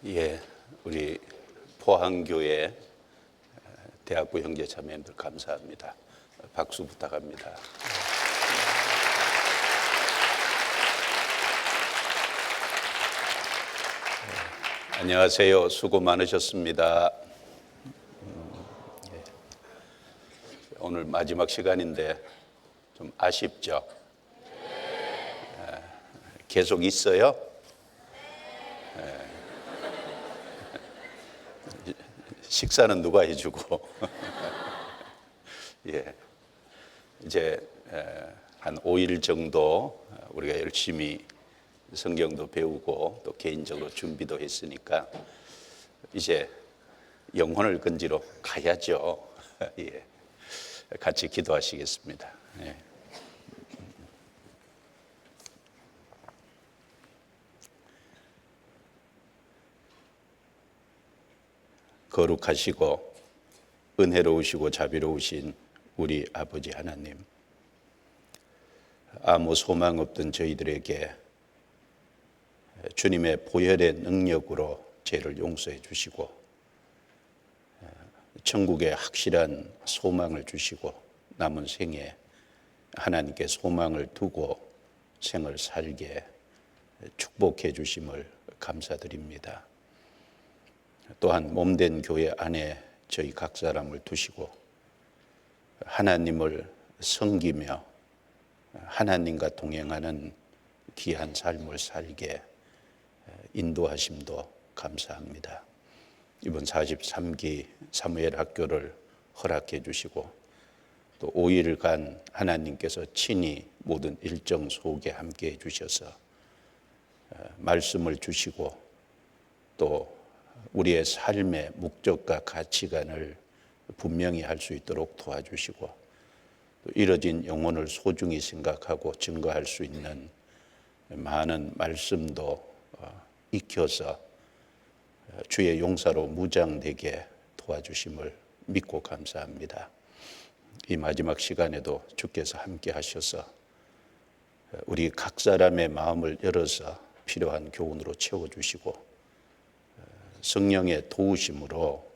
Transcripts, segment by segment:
예, 우리 포항교회 대학부 형제 자매님들 감사합니다. 박수 부탁합니다. 안녕하세요. 수고 많으셨습니다. 오늘 마지막 시간인데 좀 아쉽죠? 계속 있어요? 식사는 누가 해주고? 예, 이제 한 5일 정도 우리가 열심히 성경도 배우고 또 개인적으로 준비도 했으니까 이제 영혼을 건지러 가야죠. 예, 같이 기도하시겠습니다. 예. 거룩하시고 은혜로우시고 자비로우신 우리 아버지 하나님, 아무 소망 없던 저희들에게 주님의 보혈의 능력으로 죄를 용서해 주시고 천국에 확실한 소망을 주시고 남은 생에 하나님께 소망을 두고 생을 살게 축복해 주심을 감사드립니다. 또한 몸된 교회 안에 저희 각 사람을 두시고 하나님을 섬기며 하나님과 동행하는 귀한 삶을 살게 인도하심도 감사합니다. 이번 43기 사무엘 학교를 허락해 주시고 또 5일간 하나님께서 친히 모든 일정 속에 함께해 주셔서 말씀을 주시고 또 우리의 삶의 목적과 가치관을 분명히 할 수 있도록 도와주시고 또 이뤄진 영혼을 소중히 생각하고 증거할 수 있는 많은 말씀도 익혀서 주의 용사로 무장되게 도와주심을 믿고 감사합니다. 이 마지막 시간에도 주께서 함께 하셔서 우리 각 사람의 마음을 열어서 필요한 교훈으로 채워주시고 성령의 도우심으로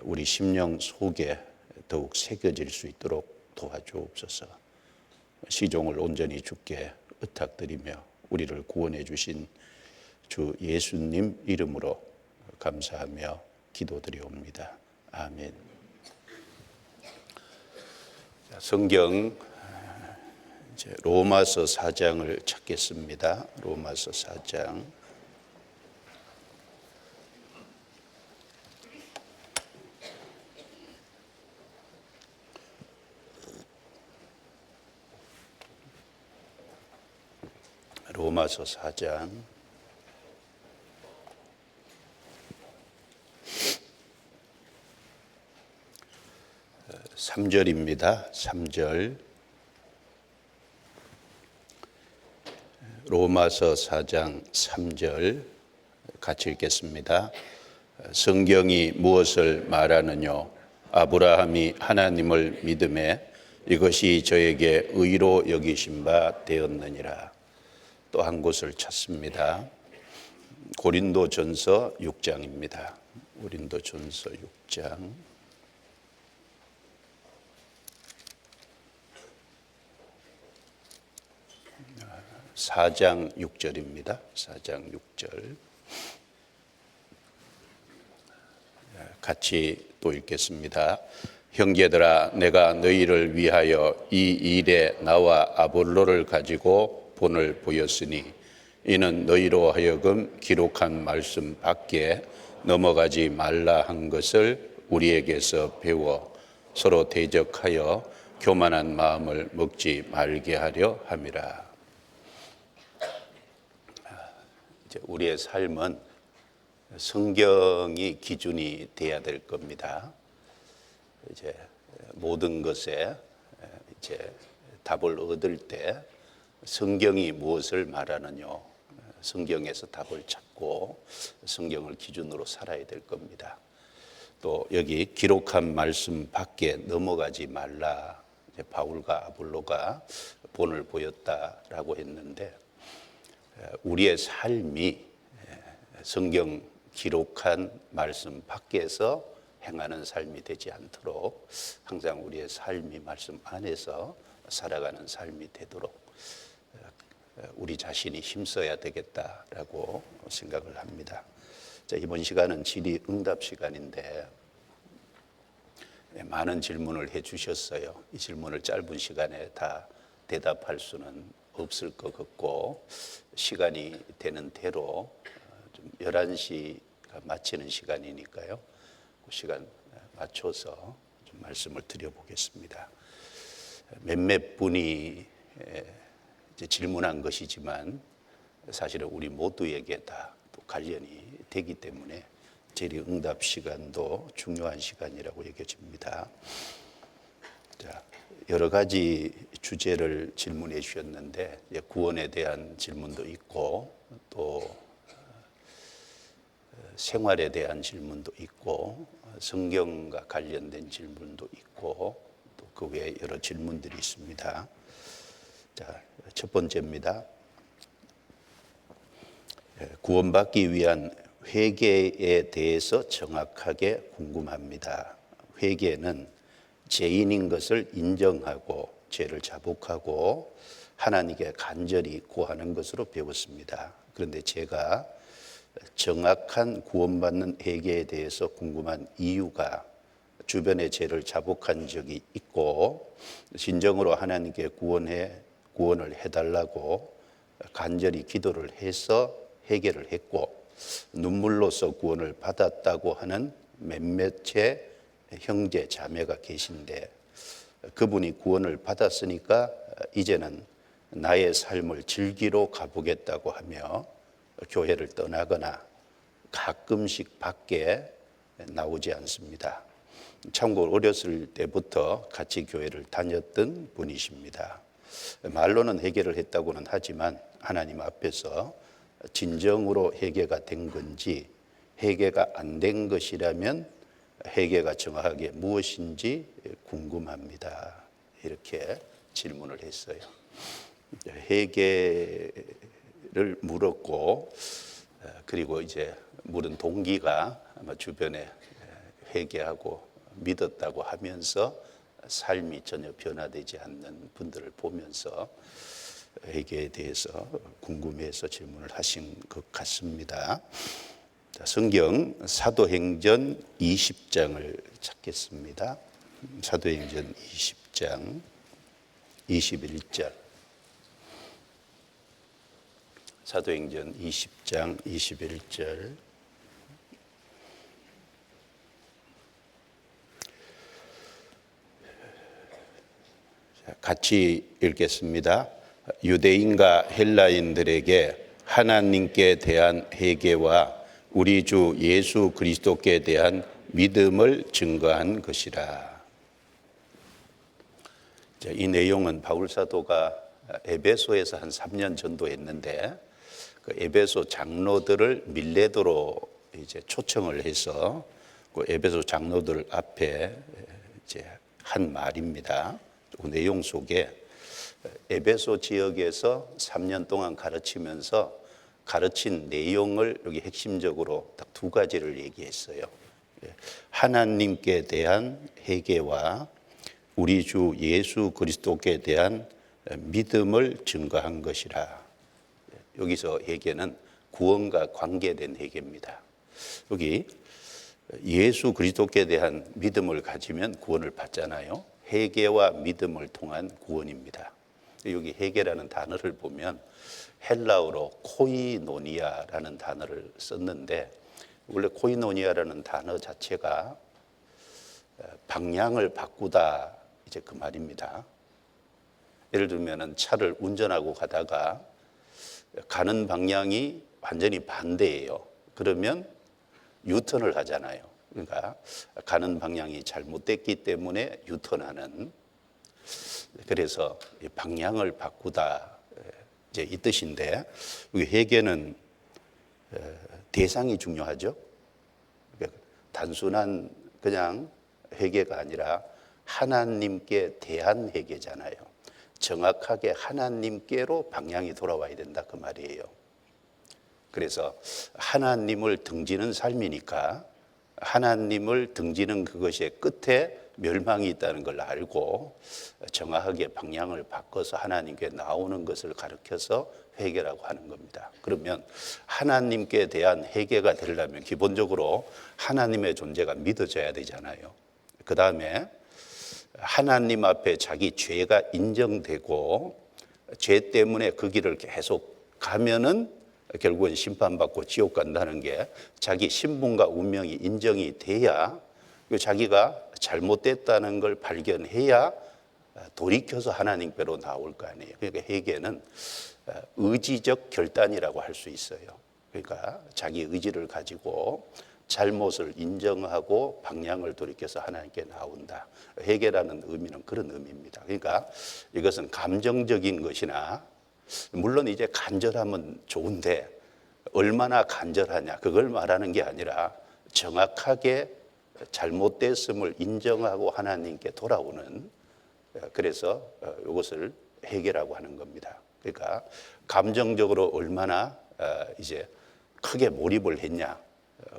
우리 심령 속에 더욱 새겨질 수 있도록 도와주옵소서. 시종을 온전히 주께 의탁드리며 우리를 구원해 주신 주 예수님 이름으로 감사하며 기도드리옵니다. 아멘. 성경 이제 로마서 4장을 찾겠습니다. 로마서 4장. 로마서 4장 3절입니다. 3절. 로마서 4장 3절 같이 읽겠습니다. 성경이 무엇을 말하느뇨? 아브라함이 하나님을 믿음에 이것이 저에게 의로 여기신 바 되었느니라. 또 한 곳을 찾습니다. 고린도전서 6장입니다. 고린도전서 6장 4장 6절입니다. 4장 6절 같이 또 읽겠습니다. 형제들아, 내가 너희를 위하여 이 일에 나와 아볼로를 가지고 본을 보였으니 이는 너희로 하여금 기록한 말씀 밖에 넘어가지 말라 한 것을 우리에게서 배워 서로 대적하여 교만한 마음을 먹지 말게 하려 함이라. 이제 우리의 삶은 성경이 기준이 돼야 될 겁니다. 이제 모든 것에 이제 답을 얻을 때 성경이 무엇을 말하느냐, 성경에서 답을 찾고 성경을 기준으로 살아야 될 겁니다. 또 여기 기록한 말씀 밖에 넘어가지 말라. 이제 바울과 아볼로가 본을 보였다라고 했는데 우리의 삶이 성경 기록한 말씀 밖에서 행하는 삶이 되지 않도록 항상 우리의 삶이 말씀 안에서 살아가는 삶이 되도록 우리 자신이 힘써야 되겠다라고 생각을 합니다. 자, 이번 시간은 질의응답 시간인데 많은 질문을 해 주셨어요. 이 질문을 짧은 시간에 다 대답할 수는 없을 것 같고 시간이 되는 대로 좀 11시가 마치는 시간이니까요. 그 시간 맞춰서 좀 말씀을 드려보겠습니다. 몇몇 분이 이제 질문한 것이지만 사실은 우리 모두에게 다 또 관련이 되기 때문에 질의응답 시간도 중요한 시간이라고 여겨집니다. 자, 여러 가지 주제를 질문해 주셨는데 구원에 대한 질문도 있고 또 생활에 대한 질문도 있고 성경과 관련된 질문도 있고 또 그 외에 여러 질문들이 있습니다. 자, 첫 번째입니다. 구원받기 위한 회개에 대해서 정확하게 궁금합니다. 회개는 죄인인 것을 인정하고 죄를 자복하고 하나님께 간절히 구하는 것으로 배웠습니다. 그런데 제가 정확한 구원받는 회개에 대해서 궁금한 이유가 주변의 죄를 자복한 적이 있고 진정으로 하나님께 구원을 해달라고 간절히 기도를 해서 회개를 했고 눈물로서 구원을 받았다고 하는 몇몇의 형제 자매가 계신데 그분이 구원을 받았으니까 이제는 나의 삶을 즐기러 가보겠다고 하며 교회를 떠나거나 가끔씩 밖에 나오지 않습니다. 참고로 어렸을 때부터 같이 교회를 다녔던 분이십니다. 말로는 회개를 했다고는 하지만 하나님 앞에서 진정으로 회개가 된 건지 회개가 안 된 것이라면 회개가 정확하게 무엇인지 궁금합니다. 이렇게 질문을 했어요. 회개를 물었고 그리고 이제 물은 동기가 아마 주변에 회개하고 믿었다고 하면서 삶이 전혀 변화되지 않는 분들을 보면서 회개에 대해서 궁금해서 질문을 하신 것 같습니다. 자, 성경 사도행전 20장을 찾겠습니다. 사도행전 20장 21절. 사도행전 20장 21절. 같이 읽겠습니다. 유대인과 헬라인들에게 하나님께 대한 회개와 우리 주 예수 그리스도께 대한 믿음을 증거한 것이라. 이 내용은 바울 사도가 에베소에서 한 3년 전도했는데 그 에베소 장로들을 밀레도로 이제 초청을 해서 그 에베소 장로들 앞에 이제 한 말입니다. 그 내용 속에 에베소 지역에서 3년 동안 가르치면서 가르친 내용을 여기 핵심적으로 딱 두 가지를 얘기했어요. 하나님께 대한 회개와 우리 주 예수 그리스도께 대한 믿음을 증거한 것이라. 여기서 회개는 구원과 관계된 회개입니다. 여기 예수 그리스도께 대한 믿음을 가지면 구원을 받잖아요. 회개와 믿음을 통한 구원입니다. 여기 회개라는 단어를 보면 헬라어로 코이노니아라는 단어를 썼는데 원래 코이노니아라는 단어 자체가 방향을 바꾸다 이제 그 말입니다. 예를 들면 차를 운전하고 가다가 가는 방향이 완전히 반대예요. 그러면 유턴을 하잖아요. 그러니까 가는 방향이 잘못됐기 때문에 유턴하는. 그래서 방향을 바꾸다 이제 이 뜻인데 여기 회개는 대상이 중요하죠. 단순한 그냥 회개가 아니라 하나님께 대한 회개잖아요. 정확하게 하나님께로 방향이 돌아와야 된다 그 말이에요. 그래서 하나님을 등지는 삶이니까 하나님을 등지는 그것의 끝에 멸망이 있다는 걸 알고 정확하게 방향을 바꿔서 하나님께 나오는 것을 가르쳐서 회개라고 하는 겁니다. 그러면 하나님께 대한 회개가 되려면 기본적으로 하나님의 존재가 믿어져야 되잖아요. 그 다음에 하나님 앞에 자기 죄가 인정되고 죄 때문에 그 길을 계속 가면은 결국은 심판받고 지옥 간다는 게 자기 신분과 운명이 인정이 돼야 자기가 잘못됐다는 걸 발견해야 돌이켜서 하나님께로 나올 거 아니에요. 그러니까 회개는 의지적 결단이라고 할 수 있어요. 그러니까 자기 의지를 가지고 잘못을 인정하고 방향을 돌이켜서 하나님께 나온다. 회개라는 의미는 그런 의미입니다. 그러니까 이것은 감정적인 것이나 물론 이제 간절하면 좋은데 얼마나 간절하냐 그걸 말하는 게 아니라 정확하게 잘못됐음을 인정하고 하나님께 돌아오는, 그래서 이것을 회개라고 하는 겁니다. 그러니까 감정적으로 얼마나 이제 크게 몰입을 했냐,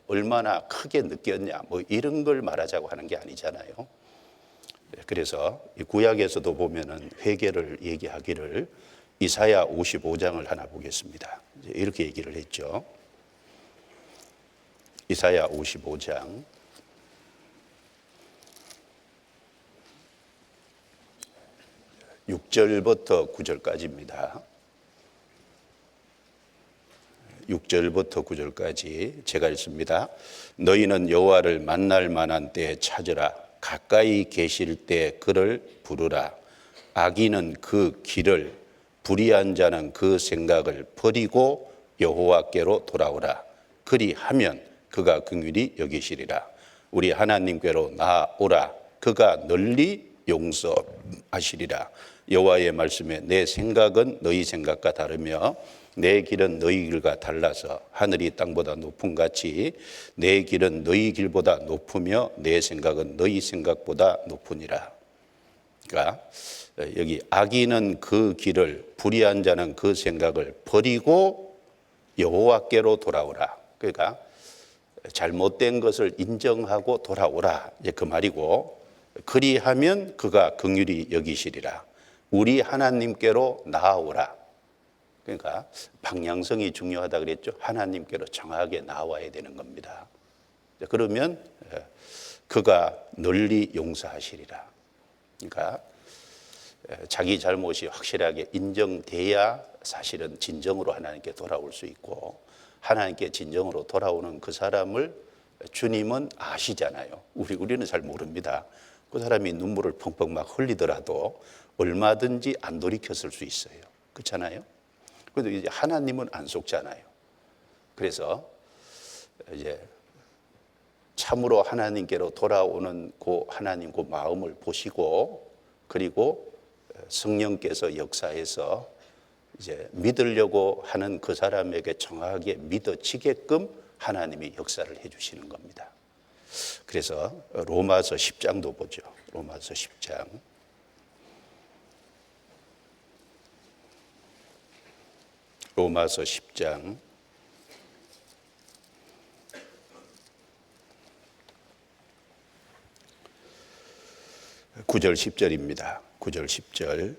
얼마나 크게 느꼈냐, 뭐 이런 걸 말하자고 하는 게 아니잖아요. 그래서 이 구약에서도 보면은 회개를 얘기하기를 이사야 55장을 하나 보겠습니다. 이렇게 얘기를 했죠. 이사야 55장 6절부터 9절까지입니다. 6절부터 9절까지 제가 읽습니다. 너희는 여호와를 만날 만한 때에 찾으라. 가까이 계실 때 그를 부르라. 악인은 그 길을, 불의한 자는 그 생각을 버리고 여호와께로 돌아오라. 그리하면 그가 긍휼히 여기시리라. 우리 하나님께로 나아오라. 그가 널리 용서하시리라. 여호와의 말씀에 내 생각은 너희 생각과 다르며 내 길은 너희 길과 달라서 하늘이 땅보다 높음 같이 내 길은 너희 길보다 높으며 내 생각은 너희 생각보다 높으니라. 그러니까 여기 악인은 그 길을, 불의한 자는 그 생각을 버리고 여호와께로 돌아오라. 그러니까 잘못된 것을 인정하고 돌아오라, 이제 그 말이고, 그리하면 그가 긍휼히 여기시리라. 우리 하나님께로 나아오라. 그러니까 방향성이 중요하다 그랬죠. 하나님께로 정확하게 나와야 되는 겁니다. 그러면 그가 널리 용서하시리라. 그러니까 자기 잘못이 확실하게 인정돼야 사실은 진정으로 하나님께 돌아올 수 있고, 하나님께 진정으로 돌아오는 그 사람을 주님은 아시잖아요. 우리는 잘 모릅니다. 그 사람이 눈물을 펑펑 막 흘리더라도 얼마든지 안 돌이켰을 수 있어요. 그렇잖아요. 그런데 이제 하나님은 안 속잖아요. 그래서 이제 참으로 하나님께로 돌아오는 그 하나님 그 마음을 보시고, 그리고 성령께서 역사해서 이제 믿으려고 하는 그 사람에게 정확하게 믿어지게끔 하나님이 역사를 해주시는 겁니다. 그래서 로마서 10장도 보죠. 로마서 10장. 로마서 10장 9절 10절입니다. 9절 10절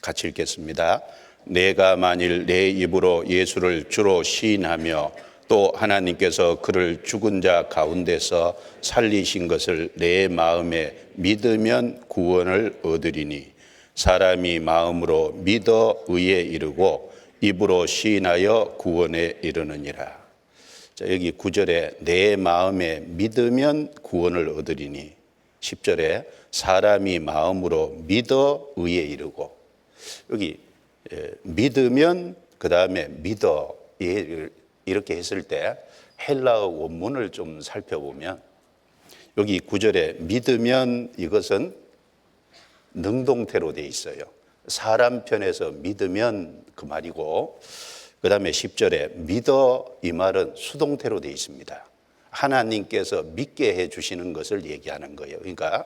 같이 읽겠습니다. 내가 만일 내 입으로 예수를 주로 시인하며 또 하나님께서 그를 죽은 자 가운데서 살리신 것을 내 마음에 믿으면 구원을 얻으리니 사람이 마음으로 믿어 의에 이르고 입으로 시인하여 구원에 이르느니라. 자, 여기 9절에 내 마음에 믿으면 구원을 얻으리니, 10절에 사람이 마음으로 믿어 의에 이르고, 여기 믿으면 그 다음에 믿어 이렇게 했을 때 헬라어 원문을 좀 살펴보면 여기 9절에 믿으면 이것은 능동태로 돼 있어요. 사람 편에서 믿으면 그 말이고, 그 다음에 10절에 믿어 이 말은 수동태로 돼 있습니다. 하나님께서 믿게 해주시는 것을 얘기하는 거예요. 그러니까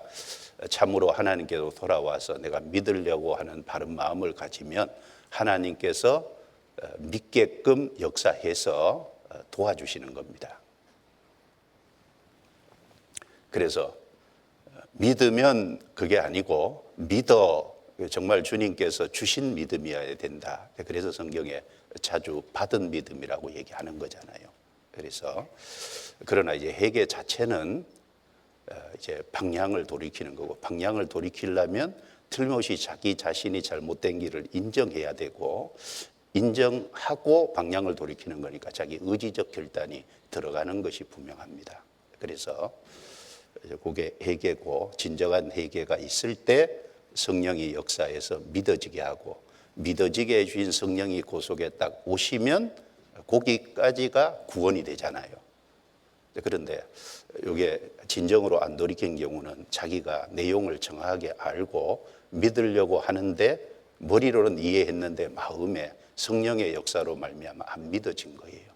참으로 하나님께로 돌아와서 내가 믿으려고 하는 바른 마음을 가지면 하나님께서 믿게끔 역사해서 도와주시는 겁니다. 그래서 믿으면 그게 아니고 믿어 정말 주님께서 주신 믿음이어야 된다. 그래서 성경에 자주 받은 믿음이라고 얘기하는 거잖아요. 그래서 그러나 이제 회개 자체는 이제 방향을 돌이키는 거고, 방향을 돌이키려면 틀림없이 자기 자신이 잘못된 길을 인정해야 되고, 인정하고 방향을 돌이키는 거니까 자기 의지적 결단이 들어가는 것이 분명합니다. 그래서 그게 회개고, 진정한 회개가 있을 때 성령이 역사해서 믿어지게 하고, 믿어지게 해주신 성령이 그 속에 딱 오시면 거기까지가 구원이 되잖아요. 그런데 이게 진정으로 안 돌이킨 경우는 자기가 내용을 정확하게 알고 믿으려고 하는데 머리로는 이해했는데 마음에 성령의 역사로 말미암아 안 믿어진 거예요.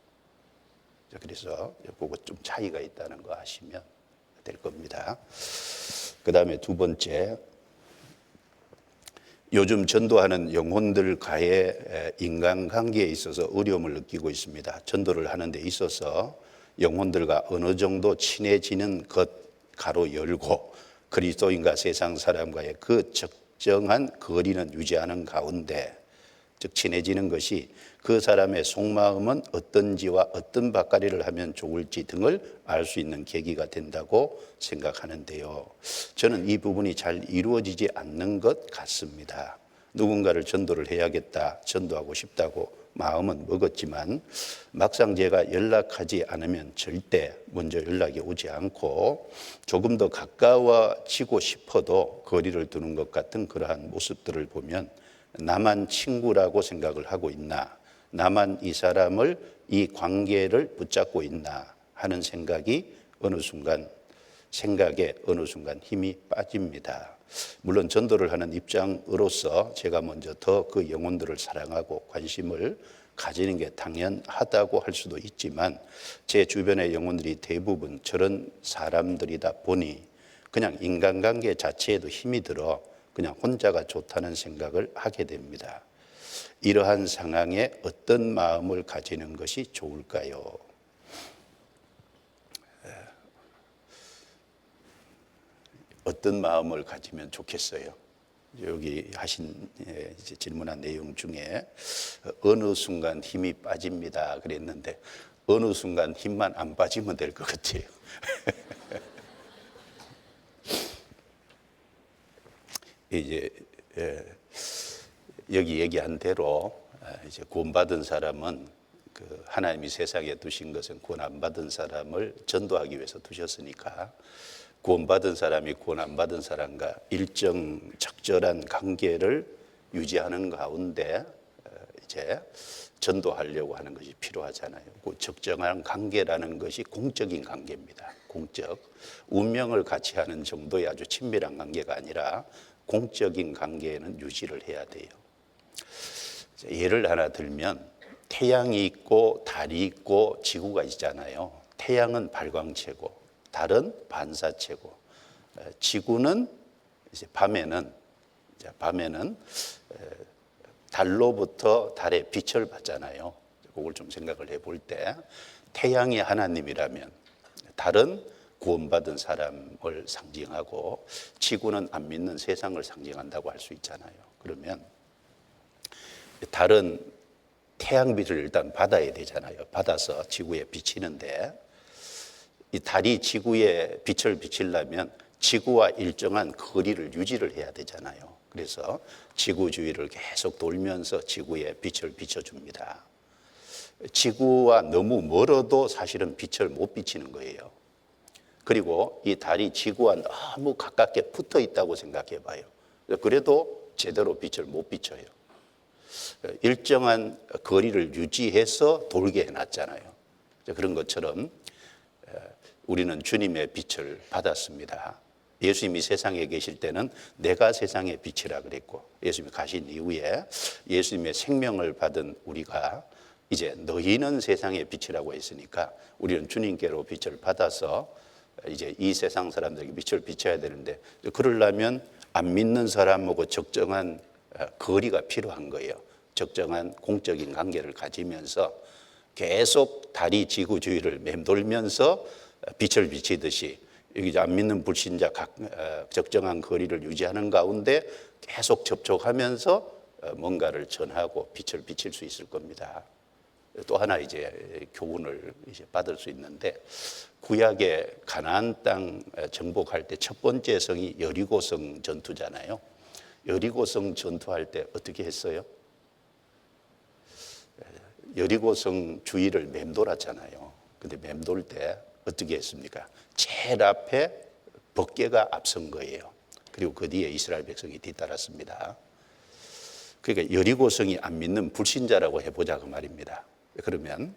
그래서 그거 좀 차이가 있다는 거 아시면 될 겁니다. 그 다음에 두 번째, 요즘 전도하는 영혼들과의 인간관계에 있어서 어려움을 느끼고 있습니다. 전도를 하는 데 있어서 영혼들과 어느 정도 친해지는 것 가로 열고, 그리스도인과 세상 사람과의 그 적정한 거리는 유지하는 가운데, 즉 친해지는 것이 그 사람의 속마음은 어떤지와 어떤 밭가리를 하면 좋을지 등을 알 수 있는 계기가 된다고 생각하는데요. 저는 이 부분이 잘 이루어지지 않는 것 같습니다. 누군가를 전도를 해야겠다, 전도하고 싶다고 마음은 먹었지만 막상 제가 연락하지 않으면 절대 먼저 연락이 오지 않고, 조금 더 가까워지고 싶어도 거리를 두는 것 같은 그러한 모습들을 보면 나만 친구라고 생각을 하고 있나, 나만 이 사람을, 이 관계를 붙잡고 있나 하는 생각에 어느 순간 힘이 빠집니다. 물론 전도를 하는 입장으로서 제가 먼저 더 그 영혼들을 사랑하고 관심을 가지는 게 당연하다고 할 수도 있지만, 제 주변의 영혼들이 대부분 저런 사람들이다 보니 그냥 인간관계 자체에도 힘이 들어 그냥 혼자가 좋다는 생각을 하게 됩니다. 이러한 상황에 어떤 마음을 가지는 것이 좋을까요? 어떤 마음을 가지면 좋겠어요? 여기 하신 질문한 내용 중에 어느 순간 힘이 빠집니다 그랬는데, 어느 순간 힘만 안 빠지면 될 것 같아요. 이제 여기 얘기한 대로 이제 구원받은 사람은, 그 하나님이 세상에 두신 것은 구원 안 받은 사람을 전도하기 위해서 두셨으니까, 구원받은 사람이 구원 안 받은 사람과 일정 적절한 관계를 유지하는 가운데 이제 전도하려고 하는 것이 필요하잖아요. 그 적정한 관계라는 것이 공적인 관계입니다. 공적, 운명을 같이 하는 정도의 아주 친밀한 관계가 아니라 공적인 관계에는 유지를 해야 돼요. 예를 하나 들면 태양이 있고 달이 있고 지구가 있잖아요. 태양은 발광체고 달은 반사체고, 지구는 이제 밤에는 달로부터 달의 빛을 받잖아요. 그걸 좀 생각을 해볼 때, 태양이 하나님이라면 달은 구원받은 사람을 상징하고 지구는 안 믿는 세상을 상징한다고 할 수 있잖아요. 그러면 달은 태양빛을 일단 받아야 되잖아요. 받아서 지구에 비치는데, 이 달이 지구에 빛을 비치려면 지구와 일정한 거리를 유지를 해야 되잖아요. 그래서 지구 주위를 계속 돌면서 지구에 빛을 비춰줍니다. 지구와 너무 멀어도 사실은 빛을 못 비치는 거예요. 그리고 이 달이 지구와 너무 가깝게 붙어 있다고 생각해 봐요. 그래도 제대로 빛을 못 비춰요. 일정한 거리를 유지해서 돌게 해놨잖아요. 그런 것처럼 우리는 주님의 빛을 받았습니다. 예수님이 세상에 계실 때는 내가 세상의 빛이라 그랬고, 예수님이 가신 이후에 예수님의 생명을 받은 우리가 이제 너희는 세상의 빛이라고 했으니까 우리는 주님께로 빛을 받아서 이제 이 세상 사람들에게 빛을 비춰야 되는데, 그러려면 안 믿는 사람하고 적정한 거리가 필요한 거예요. 적정한 공적인 관계를 가지면서 계속 달이 지구 주위를 맴돌면서 빛을 비치듯이 여기 안 믿는 불신자 적정한 거리를 유지하는 가운데 계속 접촉하면서 뭔가를 전하고 빛을 비칠 수 있을 겁니다. 또 하나 이제 교훈을 이제 받을 수 있는데, 구약의 가나안 땅 정복할 때 첫 번째 성이 여리고성 전투잖아요. 여리고성 전투할 때 어떻게 했어요? 여리고성 주위를 맴돌았잖아요. 근데 맴돌 때 어떻게 했습니까? 제일 앞에 번개가 앞선 거예요. 그리고 그 뒤에 이스라엘 백성이 뒤따랐습니다. 그러니까 여리고성이 안 믿는 불신자라고 해보자 그 말입니다. 그러면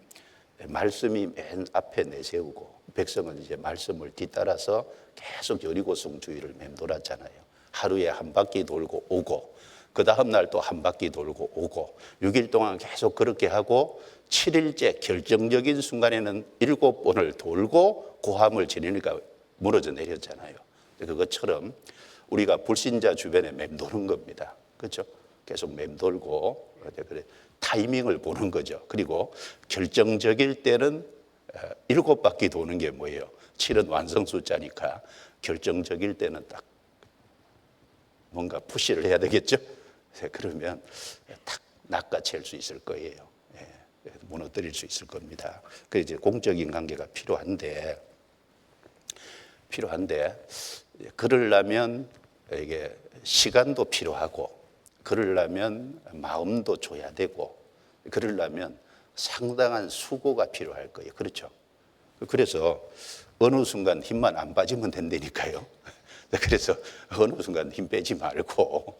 말씀이 맨 앞에 내세우고 백성은 이제 말씀을 뒤따라서 계속 여리고성 주위를 맴돌았잖아요. 하루에 한 바퀴 돌고 오고, 그 다음 날 또 한 바퀴 돌고 오고, 6일 동안 계속 그렇게 하고 7일째 결정적인 순간에는 7번을 돌고 고함을 지르니까 무너져 내렸잖아요. 그것처럼 우리가 불신자 주변에 맴도는 겁니다. 그렇죠? 계속 맴돌고 그래 타이밍을 보는 거죠. 그리고 결정적일 때는 7바퀴 도는 게 뭐예요? 7은 완성 숫자니까 결정적일 때는 딱 뭔가 푸시를 해야 되겠죠. 그러면 딱 낚아챌 수 있을 거예요. 무너뜨릴 수 있을 겁니다. 그 이제 공적인 관계가 필요한데 그러려면 이게 시간도 필요하고, 그러려면 마음도 줘야 되고, 그러려면 상당한 수고가 필요할 거예요. 그렇죠? 그래서 어느 순간 힘만 안 빠지면 된다니까요. 그래서 어느 순간 힘 빼지 말고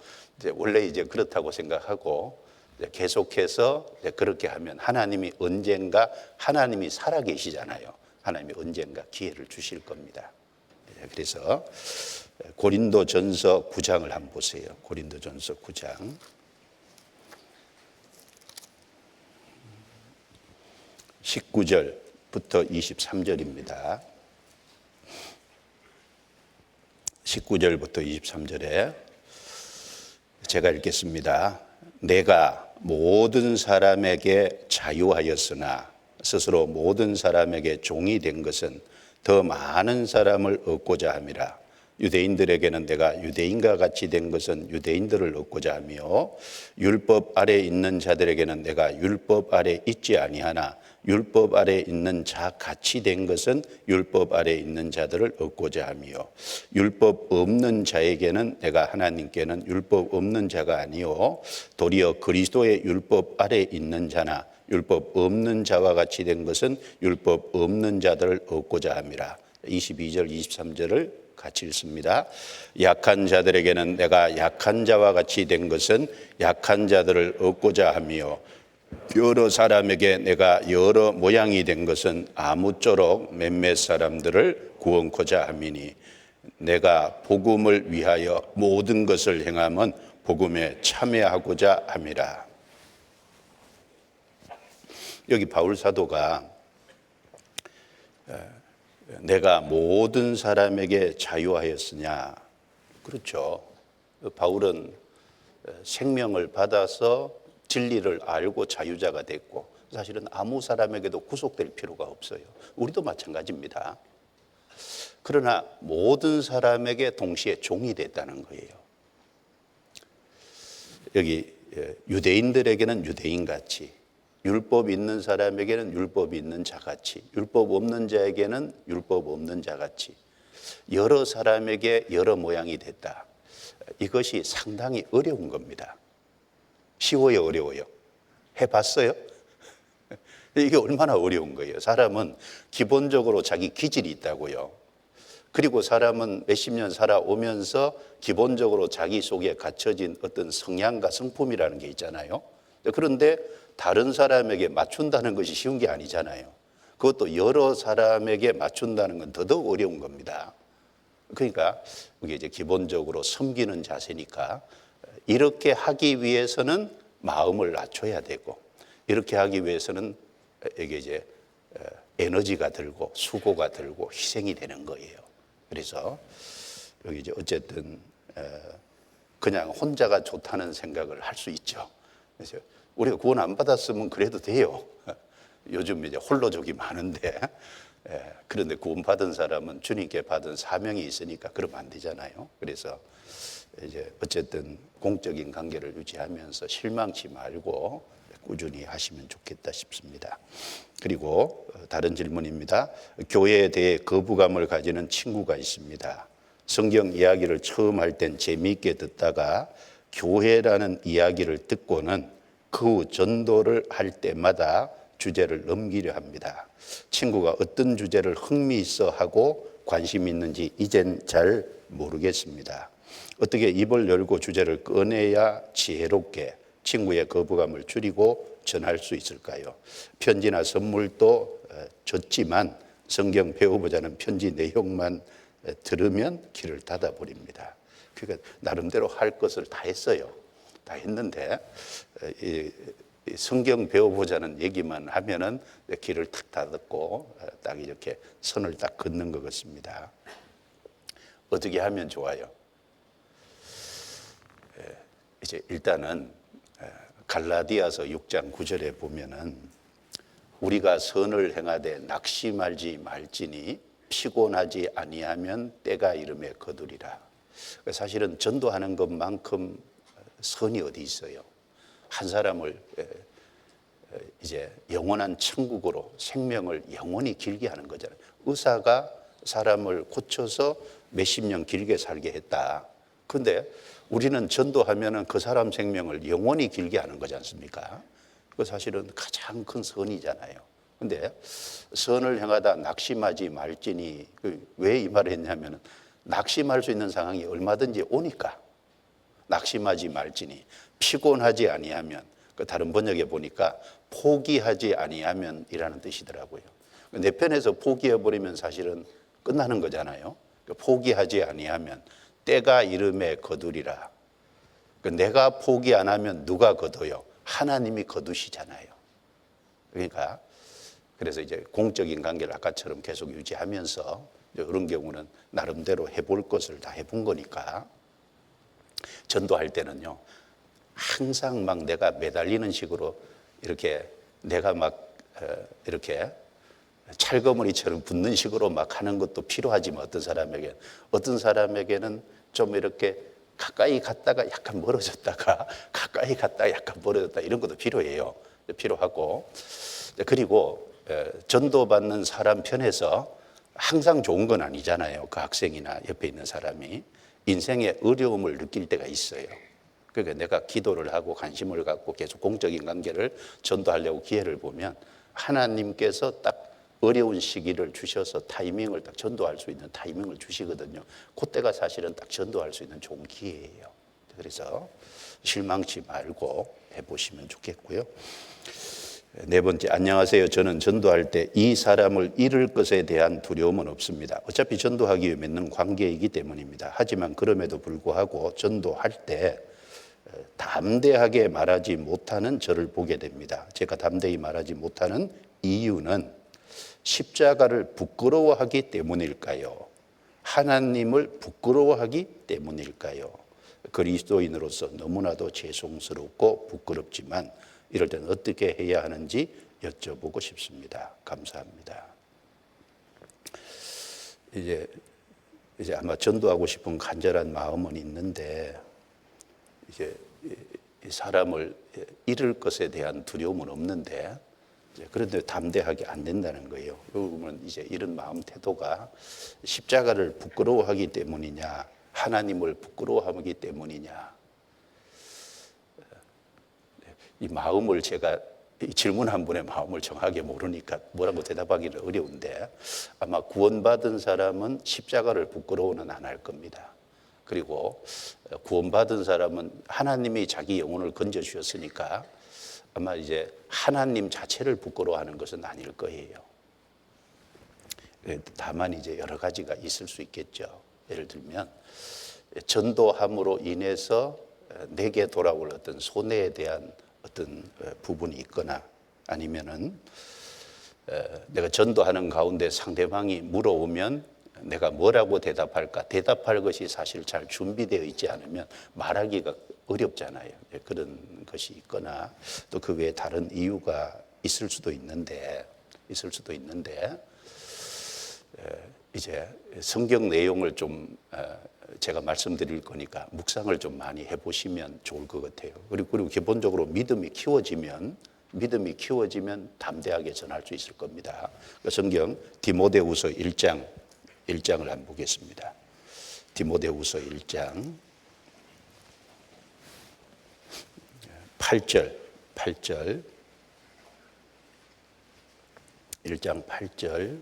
원래 이제 그렇다고 생각하고 계속해서 그렇게 하면 하나님이 살아 계시잖아요. 하나님이 언젠가 기회를 주실 겁니다. 그래서 고린도전서 9장을 한번 보세요. 고린도전서 9장 19절부터 23절입니다. 19절부터 23절에 제가 읽겠습니다. 내가 모든 사람에게 자유하였으나 스스로 모든 사람에게 종이 된 것은 더 많은 사람을 얻고자 함이라. 유대인들에게는 내가 유대인과 같이 된 것은 유대인들을 얻고자 하며, 율법 아래 있는 자들에게는 내가 율법 아래 있지 아니하나 율법 아래 있는 자 같이 된 것은 율법 아래 있는 자들을 얻고자 하며, 율법 없는 자에게는 내가 하나님께는 율법 없는 자가 아니요 도리어 그리스도의 율법 아래 있는 자나 율법 없는 자와 같이 된 것은 율법 없는 자들을 얻고자 함이라. 22절 23절을 같이 읽습니다. 약한 자들에게는 내가 약한 자와 같이 된 것은 약한 자들을 얻고자 하며, 여러 사람에게 내가 여러 모양이 된 것은 아무쪼록 몇몇 사람들을 구원코자 함이니, 내가 복음을 위하여 모든 것을 행함은 복음에 참여하고자 함이라. 여기 바울 사도가 내가 모든 사람에게 자유하였으냐. 그렇죠. 바울은 생명을 받아서 진리를 알고 자유자가 됐고, 사실은 아무 사람에게도 구속될 필요가 없어요. 우리도 마찬가지입니다. 그러나 모든 사람에게 동시에 종이 됐다는 거예요. 여기 유대인들에게는 유대인같이, 율법 있는 사람에게는 율법 있는 자같이, 율법 없는 자에게는 율법 없는 자같이 여러 사람에게 여러 모양이 됐다. 이것이 상당히 어려운 겁니다. 쉬워요, 어려워요? 해봤어요? 이게 얼마나 어려운 거예요. 사람은 기본적으로 자기 기질이 있다고요. 그리고 사람은 몇십 년 살아오면서 기본적으로 자기 속에 갖춰진 어떤 성향과 성품이라는 게 있잖아요. 그런데 다른 사람에게 맞춘다는 것이 쉬운 게 아니잖아요. 그것도 여러 사람에게 맞춘다는 건 더더욱 어려운 겁니다. 그러니까 이게 이제 기본적으로 섬기는 자세니까 이렇게 하기 위해서는 마음을 낮춰야 되고, 이렇게 하기 위해서는 이게 이제 에너지가 들고 수고가 들고 희생이 되는 거예요. 그래서 여기 이제 어쨌든 그냥 혼자가 좋다는 생각을 할 수 있죠. 그래서 우리가 구원 안 받았으면 그래도 돼요. 요즘 이제 홀로족이 많은데, 그런데 구원 받은 사람은 주님께 받은 사명이 있으니까 그러면 안 되잖아요. 그래서 이제 어쨌든 공적인 관계를 유지하면서 실망치 말고 꾸준히 하시면 좋겠다 싶습니다. 그리고 다른 질문입니다. 교회에 대해 거부감을 가지는 친구가 있습니다. 성경 이야기를 처음 할 땐 재미있게 듣다가 교회라는 이야기를 듣고는 그 후 전도를 할 때마다 주제를 넘기려 합니다. 친구가 어떤 주제를 흥미있어 하고 관심 있는지 이젠 잘 모르겠습니다. 어떻게 입을 열고 주제를 꺼내야 지혜롭게 친구의 거부감을 줄이고 전할 수 있을까요? 편지나 선물도 줬지만 성경 배워보자는 편지 내용만 들으면 귀를 닫아버립니다. 그러니까 나름대로 할 것을 다 했어요. 다 했는데 성경 배워보자는 얘기만 하면은 귀를 탁 닫았고 딱 이렇게 선을 딱 긋는 것 같습니다. 어떻게 하면 좋아요? 이제 일단은 갈라디아서 6장 9절에 보면은 우리가 선을 행하되 낙심하지 말지니 피곤하지 아니하면 때가 이름에 거두리라. 사실은 전도하는 것만큼 선이 어디 있어요? 한 사람을 이제 영원한 천국으로 생명을 영원히 길게 하는 거잖아요. 의사가 사람을 고쳐서 몇십 년 길게 살게 했다. 그런데 우리는 전도하면은 그 사람 생명을 영원히 길게 하는 거지 않습니까? 그 사실은 가장 큰 선이잖아요. 근데 선을 행하다 낙심하지 말지니, 왜 이 말을 했냐면은 낙심할 수 있는 상황이 얼마든지 오니까 낙심하지 말지니 피곤하지 아니하면, 그 다른 번역에 보니까 포기하지 아니하면이라는 뜻이더라고요. 내 편에서 포기해버리면 사실은 끝나는 거잖아요. 포기하지 아니하면 때가 이름에 거두리라. 내가 포기 안 하면 누가 거둬요? 하나님이 거두시잖아요. 그러니까 그래서 이제 공적인 관계를 아까처럼 계속 유지하면서 이런 경우는 나름대로 해볼 것을 다 해본 거니까 전도할 때는요, 항상 막 내가 매달리는 식으로 이렇게 내가 막 이렇게 찰거머리처럼 붙는 식으로 막 하는 것도 필요하지만 어떤 사람에게는 좀 이렇게 가까이 갔다가 약간 멀어졌다가 가까이 갔다가 약간 멀어졌다, 이런 것도 필요해요. 필요하고, 그리고 전도받는 사람 편에서 항상 좋은 건 아니잖아요. 그 학생이나 옆에 있는 사람이 인생의 어려움을 느낄 때가 있어요. 그러니까 내가 기도를 하고 관심을 갖고 계속 공적인 관계를 전도하려고 기회를 보면 하나님께서 딱 어려운 시기를 주셔서 타이밍을 딱 전도할 수 있는 타이밍을 주시거든요. 그때가 사실은 딱 전도할 수 있는 좋은 기회예요. 그래서 실망치 말고 해보시면 좋겠고요. 네 번째, 안녕하세요. 저는 전도할 때 이 사람을 잃을 것에 대한 두려움은 없습니다. 어차피 전도하기 위해 맺는 관계이기 때문입니다. 하지만 그럼에도 불구하고 전도할 때 담대하게 말하지 못하는 저를 보게 됩니다. 제가 담대히 말하지 못하는 이유는 십자가를 부끄러워하기 때문일까요? 하나님을 부끄러워하기 때문일까요? 그리스도인으로서 너무나도 죄송스럽고 부끄럽지만 이럴 때는 어떻게 해야 하는지 여쭤보고 싶습니다. 감사합니다. 이제 아마 전도하고 싶은 간절한 마음은 있는데 이제 사람을 잃을 것에 대한 두려움은 없는데 그런데 담대하게 안 된다는 거예요. 그러면 이제 이런 마음 태도가 십자가를 부끄러워하기 때문이냐, 하나님을 부끄러워하기 때문이냐, 이 마음을 제가 이 질문 한 분의 마음을 정확하게 모르니까 뭐라고 대답하기는 어려운데 아마 구원받은 사람은 십자가를 부끄러워는 안 할 겁니다. 그리고 구원받은 사람은 하나님이 자기 영혼을 건져주셨으니까 아마 이제 하나님 자체를 부끄러워하는 것은 아닐 거예요. 다만 이제 여러 가지가 있을 수 있겠죠. 예를 들면 전도함으로 인해서 내게 돌아올 어떤 손해에 대한 어떤 부분이 있거나 아니면은 내가 전도하는 가운데 상대방이 물어오면 내가 뭐라고 대답할까? 대답할 것이 사실 잘 준비되어 있지 않으면 말하기가 어렵잖아요. 그런 것이 있거나 또 그 외에 다른 이유가 있을 수도 있는데 이제 성경 내용을 좀 제가 말씀드릴 거니까 묵상을 좀 많이 해보시면 좋을 것 같아요. 그리고 기본적으로 믿음이 키워지면 담대하게 전할 수 있을 겁니다. 성경 디모데후서 1장을 한번 보겠습니다. 디모데후서 1장 8절 1장 8절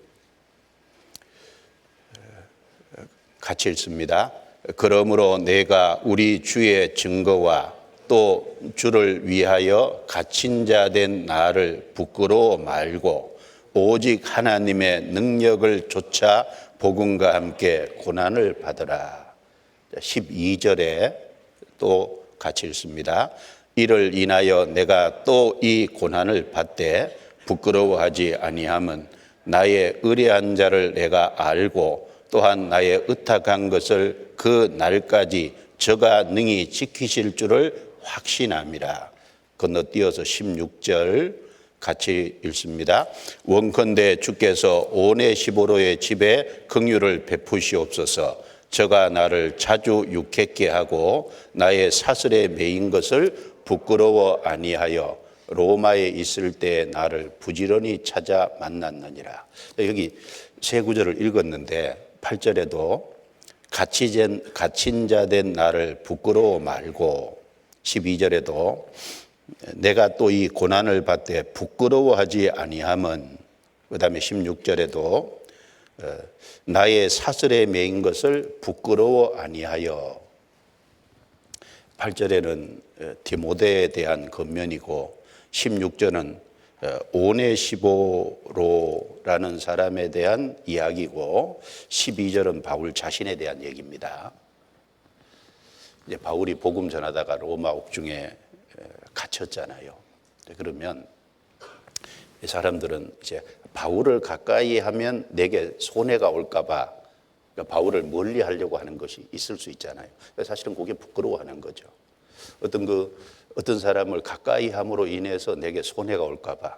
같이 읽습니다. 그러므로 내가 우리 주의 증거와 또 주를 위하여 갇힌 자 된 나를 부끄러워 말고 오직 하나님의 능력을 좇아 복음과 함께 고난을 받으라. 12절에 또 같이 읽습니다. 이를 인하여 내가 또 이 고난을 받되 부끄러워하지 아니함은 나의 의뢰한 자를 내가 알고 또한 나의 의탁한 것을 그 날까지 저가 능히 지키실 줄을 확신함이라. 건너뛰어서 16절 같이 읽습니다. 원컨대 주께서 오네시보로의 집에 긍휼을 베푸시옵소서. 저가 나를 자주 유쾌케 하고 나의 사슬에 매인 것을 부끄러워 아니하여 로마에 있을 때 나를 부지런히 찾아 만났느니라. 여기 세 구절을 읽었는데 8절에도 갇힌 자 된 나를 부끄러워 말고 12절에도 내가 또 이 고난을 받되 부끄러워하지 아니함은 그 다음에 16절에도 나의 사슬에 매인 것을 부끄러워 아니하여 8절에는 디모데에 대한 권면이고 16절은 오네시보로라는 사람에 대한 이야기고 12절은 바울 자신에 대한 얘기입니다. 이제 바울이 복음 전하다가 로마 옥중에 갇혔잖아요. 그러면 이 사람들은 이제 바울을 가까이 하면 내게 손해가 올까봐 그러니까 바울을 멀리 하려고 하는 것이 있을 수 있잖아요. 사실은 그게 부끄러워하는 거죠. 어떤 사람을 가까이 함으로 인해서 내게 손해가 올까봐.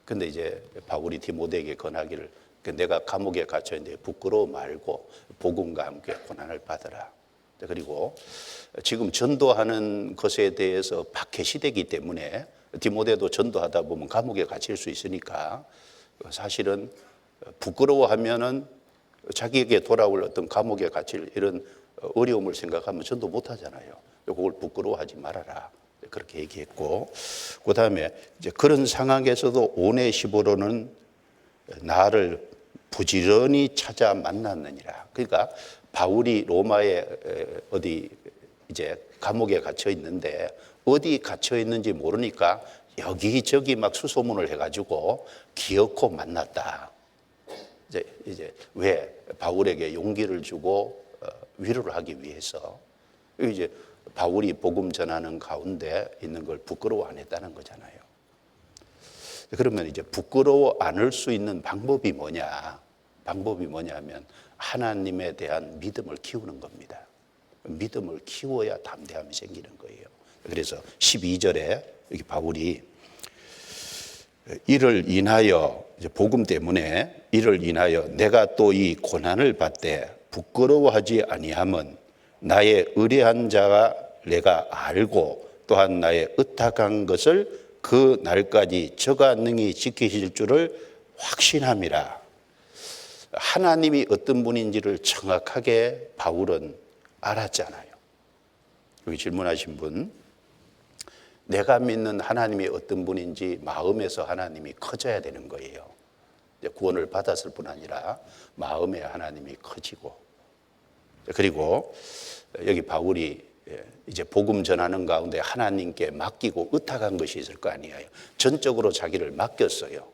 근데 이제 바울이 디모데에게 권하기를 내가 감옥에 갇혀 있는데 부끄러워 말고 복음과 함께 고난을 받으라. 그리고 지금 전도하는 것에 대해서 박해시되기 때문에 디모데도 전도하다 보면 감옥에 갇힐 수 있으니까 사실은 부끄러워하면은 자기에게 돌아올 어떤 감옥에 갇힐 이런 어려움을 생각하면 전도 못 하잖아요. 그걸 부끄러워하지 말아라. 그렇게 얘기했고, 그 다음에 이제 그런 상황에서도 오네시보로는 나를 부지런히 찾아 만났느니라. 그러니까 바울이 로마에 어디 이제 감옥에 갇혀 있는데 어디 갇혀 있는지 모르니까 여기저기 막 수소문을 해가지고 기어코 만났다. 이제 왜 바울에게 용기를 주고 위로를 하기 위해서 이제 바울이 복음 전하는 가운데 있는 걸 부끄러워 안 했다는 거잖아요. 그러면 이제 부끄러워 않을 수 있는 방법이 뭐냐? 방법이 뭐냐면 하나님에 대한 믿음을 키우는 겁니다. 믿음을 키워야 담대함이 생기는 거예요. 그래서 12절에 여기 바울이 이를 인하여 이제 복음 때문에 이를 인하여 내가 또 이 고난을 받되 부끄러워하지 아니함은 나의 의뢰한 자가 내가 알고 또한 나의 의탁한 것을 그 날까지 저가 능히 지키실 줄을 확신함이라. 하나님이 어떤 분인지를 정확하게 바울은 알았잖아요. 여기 질문하신 분, 내가 믿는 하나님이 어떤 분인지 마음에서 하나님이 커져야 되는 거예요. 구원을 받았을 뿐 아니라 마음에 하나님이 커지고, 그리고 여기 바울이 이제 복음 전하는 가운데 하나님께 맡기고 의탁한 것이 있을 거 아니에요. 전적으로 자기를 맡겼어요.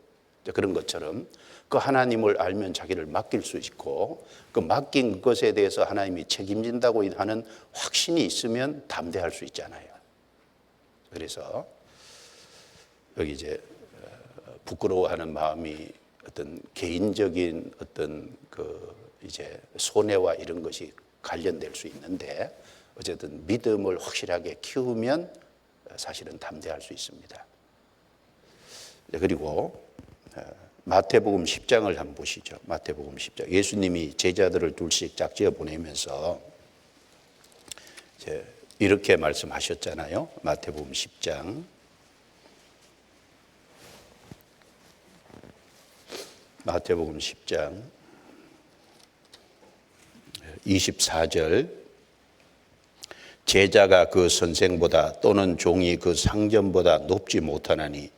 그런 것처럼 그 하나님을 알면 자기를 맡길 수 있고 그 맡긴 것에 대해서 하나님이 책임진다고 하는 확신이 있으면 담대할 수 있잖아요. 그래서 여기 이제 부끄러워하는 마음이 어떤 개인적인 어떤 그 이제 손해와 이런 것이 관련될 수 있는데 어쨌든 믿음을 확실하게 키우면 사실은 담대할 수 있습니다. 그리고 마태복음 10장을 한번 보시죠. 마태복음 10장. 예수님이 제자들을 둘씩 짝지어 보내면서 이제 이렇게 말씀하셨잖아요. 마태복음 10장. 마태복음 10장 24절. 제자가 그 선생보다 또는 종이 그 상전보다 높지 못하나니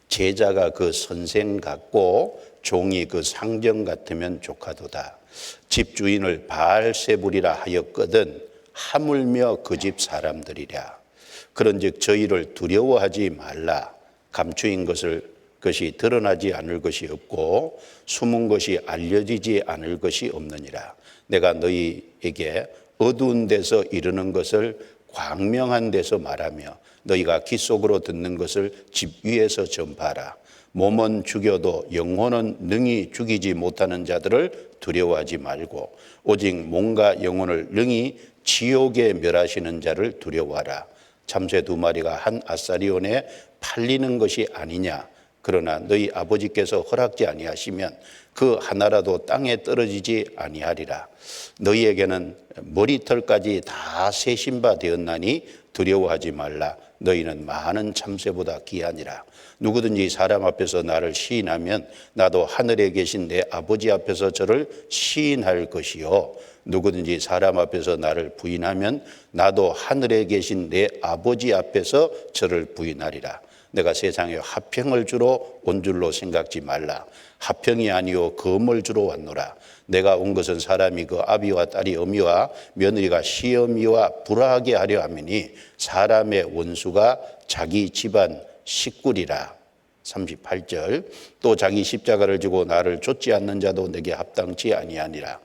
제자가 그 선생 같고 종이 그 상전 같으면 족하도다. 집주인을 바알세불이라 하였거든 하물며 그 집 사람들이랴. 그런즉 저희를 두려워하지 말라. 감추인 것이 드러나지 않을 것이 없고 숨은 것이 알려지지 않을 것이 없느니라. 내가 너희에게 어두운 데서 이르는 것을 광명한 데서 말하며 너희가 귀 속으로 듣는 것을 집 위에서 전파하라. 몸은 죽여도 영혼은 능히 죽이지 못하는 자들을 두려워하지 말고 오직 몸과 영혼을 능히 지옥에 멸하시는 자를 두려워하라. 참새 2마리가 한 아사리온에 팔리는 것이 아니냐. 그러나 너희 아버지께서 허락지 아니하시면 그 하나라도 땅에 떨어지지 아니하리라. 너희에게는 머리털까지 다 세신 바 되었나니 두려워하지 말라. 너희는 많은 참새보다 귀하니라. 누구든지 사람 앞에서 나를 시인하면 나도 하늘에 계신 내 아버지 앞에서 저를 시인할 것이요 누구든지 사람 앞에서 나를 부인하면 나도 하늘에 계신 내 아버지 앞에서 저를 부인하리라. 내가 세상에 화평을 주러 온 줄로 생각지 말라. 화평이 아니요 검을 주러 왔노라. 내가 온 것은 사람이 그 아비와 딸이 어미와 며느리가 시어미와 불화하게 하려 함이니 사람의 원수가 자기 집안 식구리라. 38절. 또 자기 십자가를 지고 나를 쫓지 않는 자도 내게 합당치 아니하니라.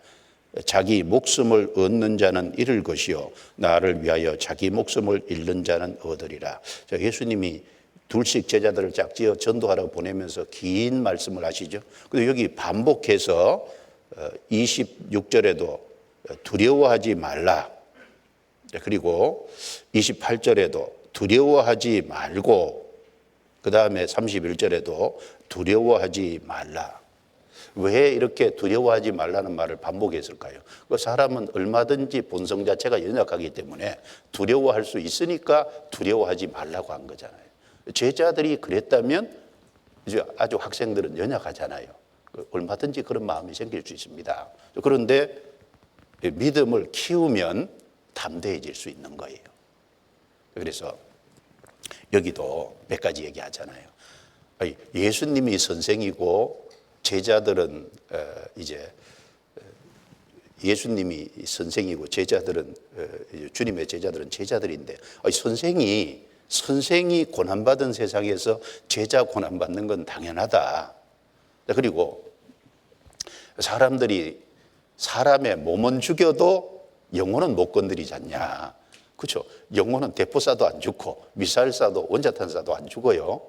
자기 목숨을 얻는 자는 잃을 것이요 나를 위하여 자기 목숨을 잃는 자는 얻으리라. 예수님이 둘씩 제자들을 짝지어 전도하러 보내면서 긴 말씀을 하시죠. 그리고 여기 반복해서 26절에도 두려워하지 말라. 그리고 28절에도 두려워하지 말고 그 다음에 31절에도 두려워하지 말라. 왜 이렇게 두려워하지 말라는 말을 반복했을까요? 그 사람은 얼마든지 본성 자체가 연약하기 때문에 두려워할 수 있으니까 두려워하지 말라고 한 거잖아요. 제자들이 그랬다면 이제 아주 학생들은 연약하잖아요. 얼마든지 그런 마음이 생길 수 있습니다. 그런데 믿음을 키우면 담대해질 수 있는 거예요. 그래서 여기도 몇 가지 얘기하잖아요. 예수님이 선생이고 제자들은 이제 예수님이 선생이고 제자들은 주님의 제자들은 제자들인데 선생이 고난받은 세상에서 제자 고난받는 건 당연하다. 그리고 사람의 몸은 죽여도 영혼은 못 건드리지 않냐. 그렇죠? 영혼은 대포 쏴도 안 죽고 미사일 쏴도 원자탄 쏴도 안 죽어요.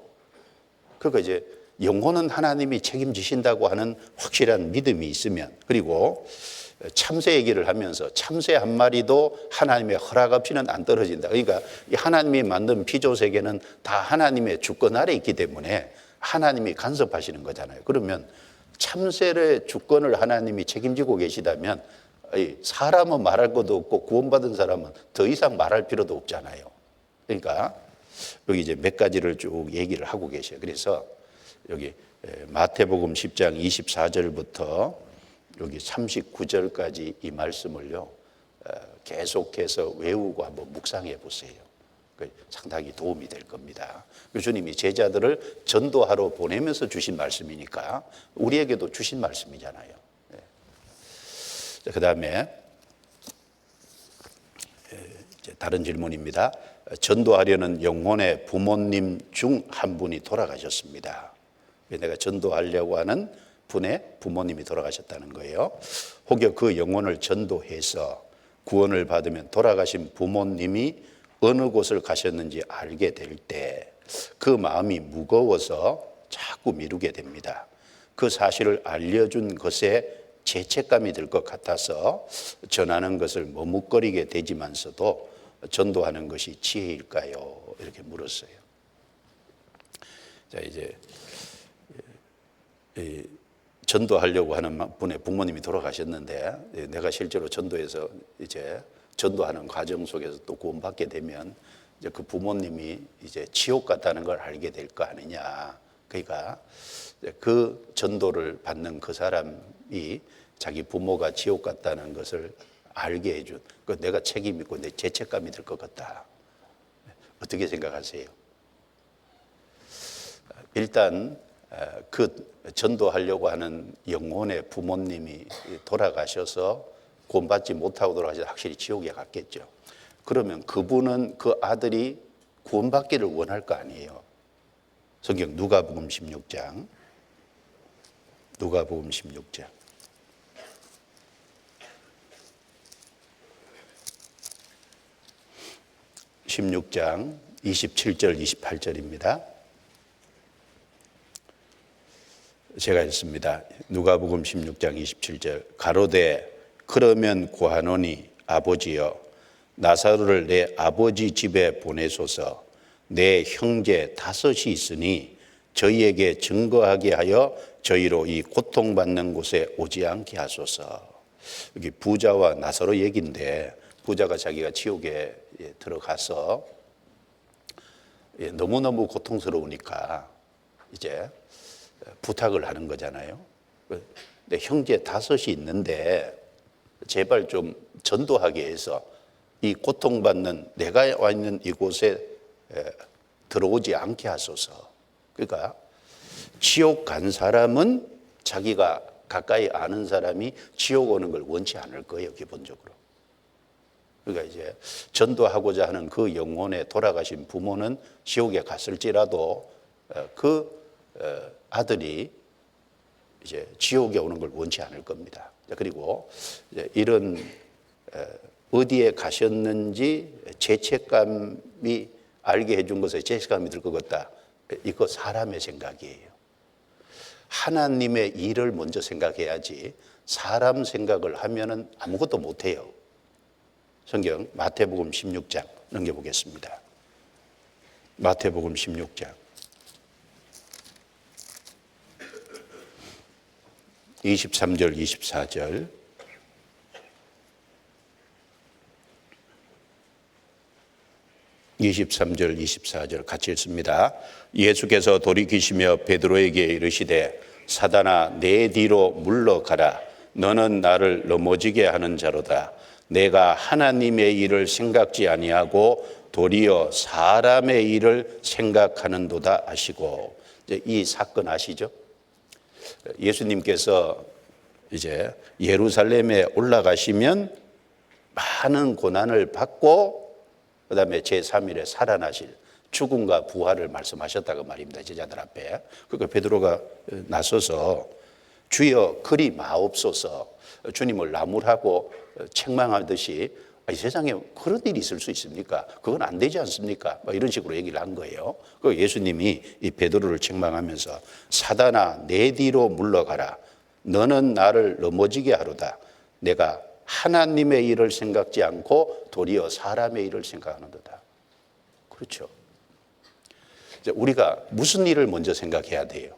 그러니까 이제 영혼은 하나님이 책임지신다고 하는 확실한 믿음이 있으면, 그리고 참새 얘기를 하면서 참새 한 마리도 하나님의 허락 없이는 안 떨어진다. 그러니까 이 하나님이 만든 피조 세계는 다 하나님의 주권 아래 있기 때문에 하나님이 간섭하시는 거잖아요. 그러면 참새의 주권을 하나님이 책임지고 계시다면 사람은 말할 것도 없고 구원받은 사람은 더 이상 말할 필요도 없잖아요. 그러니까 여기 이제 몇 가지를 쭉 얘기를 하고 계셔요. 그래서 여기 마태복음 10장 24절부터 여기 39절까지 이 말씀을요 계속해서 외우고 한번 묵상해 보세요. 상당히 도움이 될 겁니다. 주님이 제자들을 전도하러 보내면서 주신 말씀이니까 우리에게도 주신 말씀이잖아요. 그 다음에 다른 질문입니다. 전도하려는 영혼의 부모님 중 한 분이 돌아가셨습니다. 내가 전도하려고 하는 분의 부모님이 돌아가셨다는 거예요. 혹여 그 영혼을 전도해서 구원을 받으면 돌아가신 부모님이 어느 곳을 가셨는지 알게 될 때 그 마음이 무거워서 자꾸 미루게 됩니다. 그 사실을 알려준 것에 죄책감이 들 것 같아서 전하는 것을 머뭇거리게 되지만서도 전도하는 것이 지혜일까요? 이렇게 물었어요. 자, 이제 전도하려고 하는 분의 부모님이 돌아가셨는데, 내가 실제로 전도해서 이제 전도하는 과정 속에서 또 구원받게 되면 이제 그 부모님이 이제 지옥 같다는 걸 알게 될 거 아니냐. 그러니까 그 전도를 받는 그 사람이 자기 부모가 지옥 같다는 것을 알게 해준, 그 내가 책임 있고 내 죄책감이 들 것 같다. 어떻게 생각하세요? 일단 그 전도하려고 하는 영혼의 부모님이 돌아가셔서 구원받지 못하고 돌아가셔서 확실히 지옥에 갔겠죠. 그러면 그분은 그 아들이 구원받기를 원할 거 아니에요. 성경 누가복음 16장. 16장 27절 28절입니다. 제가 읽습니다. 누가복음 16장 27절. 가로되 그러면 구하노니 아버지여 나사로를 내 아버지 집에 보내소서. 내 형제 5이 있으니 저희에게 증거하게 하여 저희로 이 고통받는 곳에 오지 않게 하소서. 여기 부자와 나사로 얘기인데, 부자가 자기가 지옥에 들어가서 너무너무 고통스러우니까 이제 부탁을 하는 거잖아요. 내 형제 5이 있는데 제발 좀 전도하게 해서 이 고통받는 내가 와 있는 이곳에 들어오지 않게 하소서. 그러니까 지옥 간 사람은 자기가 가까이 아는 사람이 지옥 오는 걸 원치 않을 거예요, 기본적으로. 그러니까 이제 전도하고자 하는 그 영혼에 돌아가신 부모는 지옥에 갔을지라도 그 아들이 이제 지옥에 오는 걸 원치 않을 겁니다. 그리고 이런 어디에 가셨는지 죄책감이 알게 해준 것에 죄책감이 들 것 같다. 이거 사람의 생각이에요. 하나님의 일을 먼저 생각해야지 사람 생각을 하면은 아무것도 못해요. 성경 마태복음 16장 넘겨보겠습니다. 마태복음 16장 23절 24절. 같이 읽습니다. 예수께서 돌이키시며 베드로에게 이르시되 사단아 내 뒤로 물러가라. 너는 나를 넘어지게 하는 자로다. 내가 하나님의 일을 생각지 아니하고 도리어 사람의 일을 생각하는도다 하시고. 이 사건 아시죠? 예수님께서 이제 예루살렘에 올라가시면 많은 고난을 받고 그 다음에 제3일에 살아나실 죽음과 부활을 말씀하셨다고 말입니다. 제자들 앞에. 그러니까 베드로가 나서서 주여 그리 마옵소서, 주님을 나무라고 책망하듯이 이 세상에 그런 일이 있을 수 있습니까? 그건 안 되지 않습니까? 이런 식으로 얘기를 한 거예요. 그 예수님이 이 베드로를 책망하면서 사단아 내 뒤로 물러가라. 너는 나를 넘어지게 하로다. 내가 하나님의 일을 생각지 않고 도리어 사람의 일을 생각하는도다. 그렇죠. 우리가 무슨 일을 먼저 생각해야 돼요?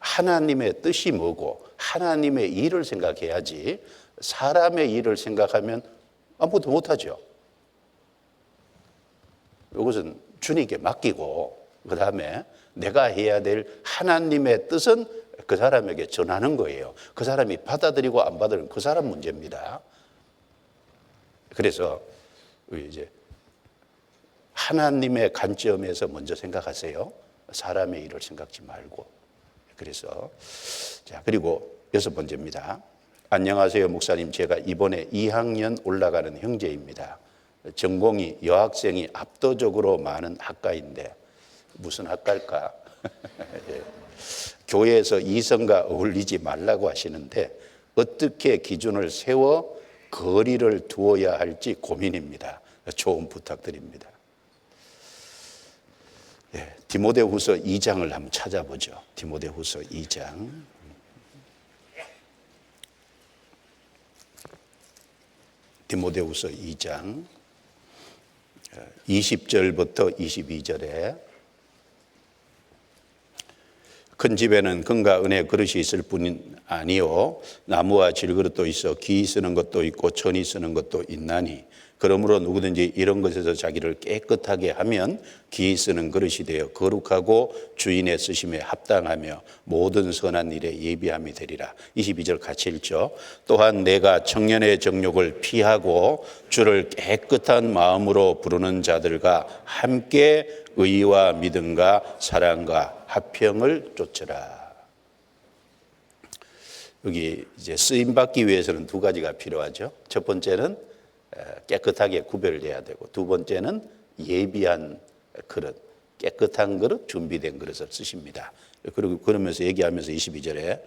하나님의 뜻이 뭐고 하나님의 일을 생각해야지 사람의 일을 생각하면 아무것도 못하죠. 이것은 주님께 맡기고 그 다음에 내가 해야 될 하나님의 뜻은 그 사람에게 전하는 거예요. 그 사람이 받아들이고 안 받아들이는 그 사람 문제입니다. 그래서 이제 하나님의 관점에서 먼저 생각하세요. 사람의 일을 생각지 말고. 그래서 자, 그리고 6번째입니다. 안녕하세요 목사님, 제가 이번에 2학년 올라가는 형제입니다. 전공이 여학생이 압도적으로 많은 학과인데 무슨 학과일까? 예. 교회에서 이성과 어울리지 말라고 하시는데 어떻게 기준을 세워 거리를 두어야 할지 고민입니다. 조언 부탁드립니다. 예, 디모데후서 2장을 한번 찾아보죠. 디모데후서 2장. 디모데후서 2장 20절부터 22절에 큰 집에는 금과 은의 그릇이 있을 뿐 아니요 나무와 질그릇도 있어 기 쓰는 것도 있고 천이 쓰는 것도 있나니 그러므로 누구든지 이런 것에서 자기를 깨끗하게 하면 기 쓰는 그릇이 되어 거룩하고 주인의 쓰심에 합당하며 모든 선한 일에 예비함이 되리라. 22절 같이 읽죠. 또한 내가 청년의 정욕을 피하고 주를 깨끗한 마음으로 부르는 자들과 함께 의와 믿음과 사랑과 화평을 쫓으라. 여기 이제 쓰임 받기 위해서는 두 가지가 필요하죠. 첫 번째는 깨끗하게 구별돼야 되고, 두 번째는 예비한 그릇, 깨끗한 그릇, 준비된 그릇을 쓰십니다. 그리고 그러면서 얘기하면서 22절에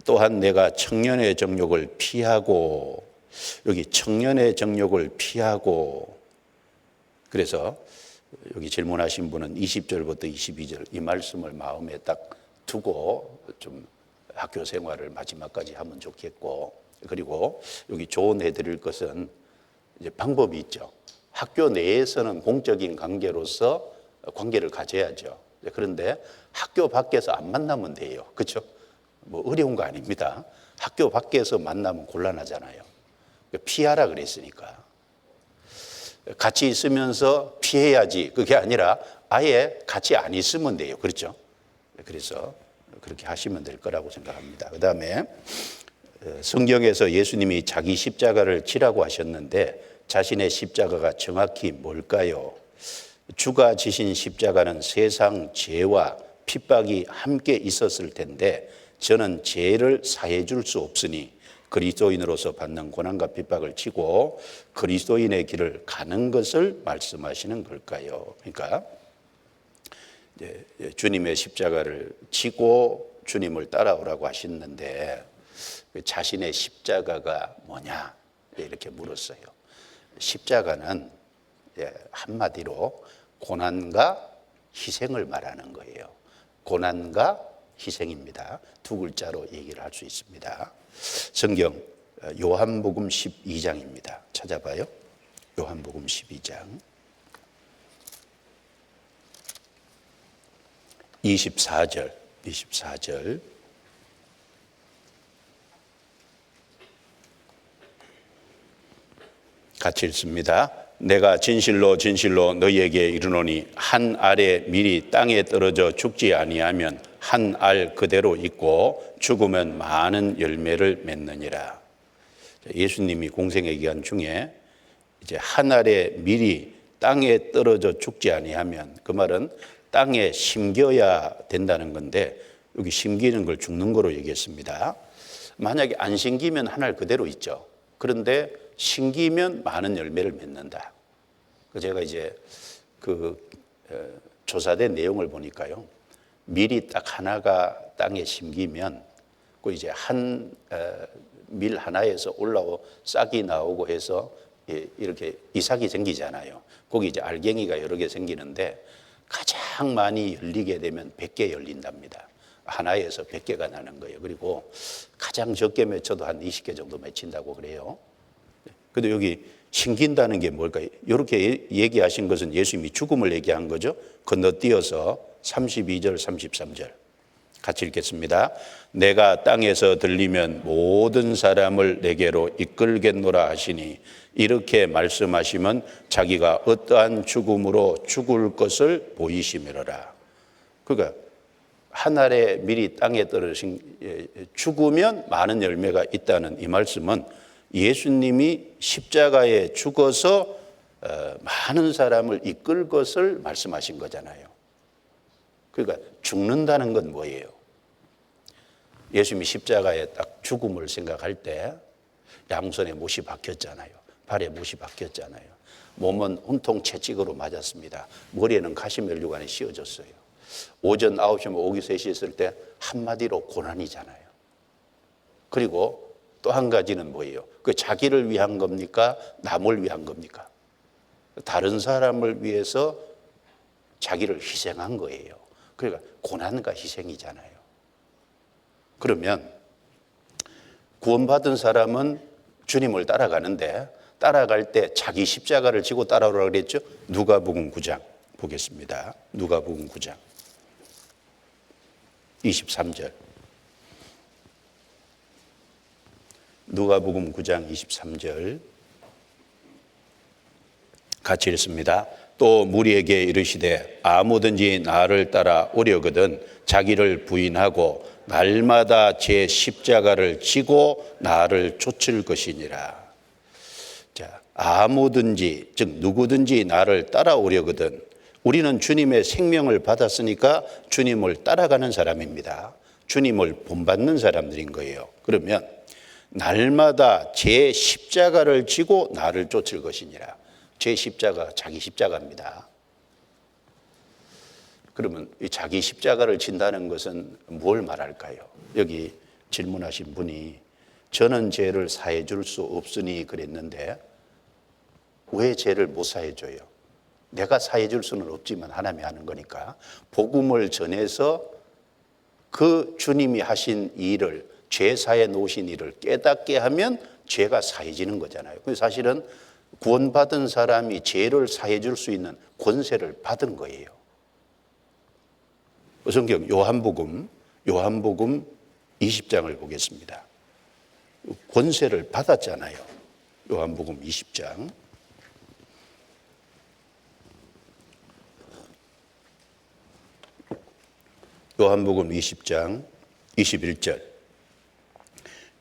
또한 내가 청년의 정욕을 피하고, 여기 청년의 정욕을 피하고, 그래서 여기 질문하신 분은 20절부터 22절 이 말씀을 마음에 딱 두고 좀 학교 생활을 마지막까지 하면 좋겠고, 그리고 여기 조언해 드릴 것은 이제 방법이 있죠. 학교 내에서는 공적인 관계로서 관계를 가져야죠. 그런데 학교 밖에서 안 만나면 돼요. 그렇죠? 뭐 어려운 거 아닙니다. 학교 밖에서 만나면 곤란하잖아요. 피하라 그랬으니까. 같이 있으면서 피해야지 그게 아니라 아예 같이 안 있으면 돼요. 그렇죠? 그래서 그렇게 하시면 될 거라고 생각합니다. 그다음에 성경에서 예수님이 자기 십자가를 지라고 하셨는데 자신의 십자가가 정확히 뭘까요? 주가 지신 십자가는 세상 죄와 핍박이 함께 있었을 텐데 저는 죄를 사해 줄 수 없으니 그리스도인으로서 받는 고난과 핍박을 지고 그리스도인의 길을 가는 것을 말씀하시는 걸까요? 그러니까 주님의 십자가를 지고 주님을 따라오라고 하셨는데 자신의 십자가가 뭐냐 이렇게 물었어요. 십자가는 한마디로 고난과 희생을 말하는 거예요. 고난과 희생입니다. 두 글자로 얘기를 할 수 있습니다. 성경 요한복음 12장입니다. 찾아봐요. 요한복음 12장 24절 같이 읽습니다. 내가 진실로 진실로 너희에게 이르노니 한 알의 밀이 땅에 떨어져 죽지 아니하면 한 알 그대로 있고 죽으면 많은 열매를 맺느니라. 예수님이 공생의 기간 중에 이제 한 알의 밀이 땅에 떨어져 죽지 아니하면 그 말은 땅에 심겨야 된다는 건데 여기 심기는 걸 죽는 거로 얘기했습니다. 만약에 안 심기면 한 알 그대로 있죠. 그런데 심기면 많은 열매를 맺는다. 제가 이제 조사된 내용을 보니까요. 밀이 딱 하나가 땅에 심기면 그 이제 밀 하나에서 싹이 나오고 해서 이렇게 이삭이 생기잖아요. 거기 이제 알갱이가 여러 개 생기는데 가장 많이 열리게 되면 100개 열린답니다. 하나에서 100개가 나는 거예요. 그리고 가장 적게 맺혀도 한 20개 정도 맺힌다고 그래요. 근데 여기 심긴다는 게 뭘까요? 이렇게 얘기하신 것은 예수님이 죽음을 얘기한 거죠. 건너뛰어서 32절, 33절 같이 읽겠습니다. 내가 땅에서 들리면 모든 사람을 내게로 이끌겠노라 하시니 이렇게 말씀하시면 자기가 어떠한 죽음으로 죽을 것을 보이심이로라. 그러니까 한 알의 밀이 땅에 떨어진 죽으면 많은 열매가 있다는 이 말씀은 예수님이 십자가에 죽어서 많은 사람을 이끌 것을 말씀하신 거잖아요. 그러니까 죽는다는 건 뭐예요? 예수님이 십자가에 딱 죽음을 생각할 때 양손에 못이 박혔잖아요. 발에 못이 박혔잖아요. 몸은 온통 채찍으로 맞았습니다. 머리에는 가시면류관이 씌워졌어요. 오전 9시면 오후 3시 했을 때 한마디로 고난이잖아요. 그리고 또 한 가지는 뭐예요? 그 자기를 위한 겁니까? 남을 위한 겁니까? 다른 사람을 위해서 자기를 희생한 거예요. 그러니까 고난과 희생이잖아요. 그러면 구원받은 사람은 주님을 따라가는데 따라갈 때 자기 십자가를 지고 따라오라고 그랬죠. 누가복음 9장 보겠습니다. 누가복음 9장 23절. 누가복음 9장 23절 같이 읽습니다. 또 무리에게 이르시되 아무든지 나를 따라 오려거든 자기를 부인하고 날마다 제 십자가를 지고 나를 쫓을 것이니라. 자, 아무든지 즉 누구든지 나를 따라오려거든, 우리는 주님의 생명을 받았으니까 주님을 따라가는 사람입니다. 주님을 본받는 사람들인 거예요. 그러면 날마다 제 십자가를 지고 나를 쫓을 것이니라. 제 십자가 자기 십자가입니다. 그러면 이 자기 십자가를 진다는 것은 뭘 말할까요? 여기 질문하신 분이 저는 죄를 사해 줄 수 없으니 그랬는데 왜 죄를 못 사해 줘요? 내가 사해 줄 수는 없지만 하나님이 하는 거니까 복음을 전해서 그 주님이 하신 일을, 죄 사해 놓으신 일을 깨닫게 하면 죄가 사해지는 거잖아요. 그래서 사실은 구원받은 사람이 죄를 사해 줄 수 있는 권세를 받은 거예요. 성경 요한복음 20장을 보겠습니다. 권세를 받았잖아요. 요한복음 20장. 요한복음 20장 21절.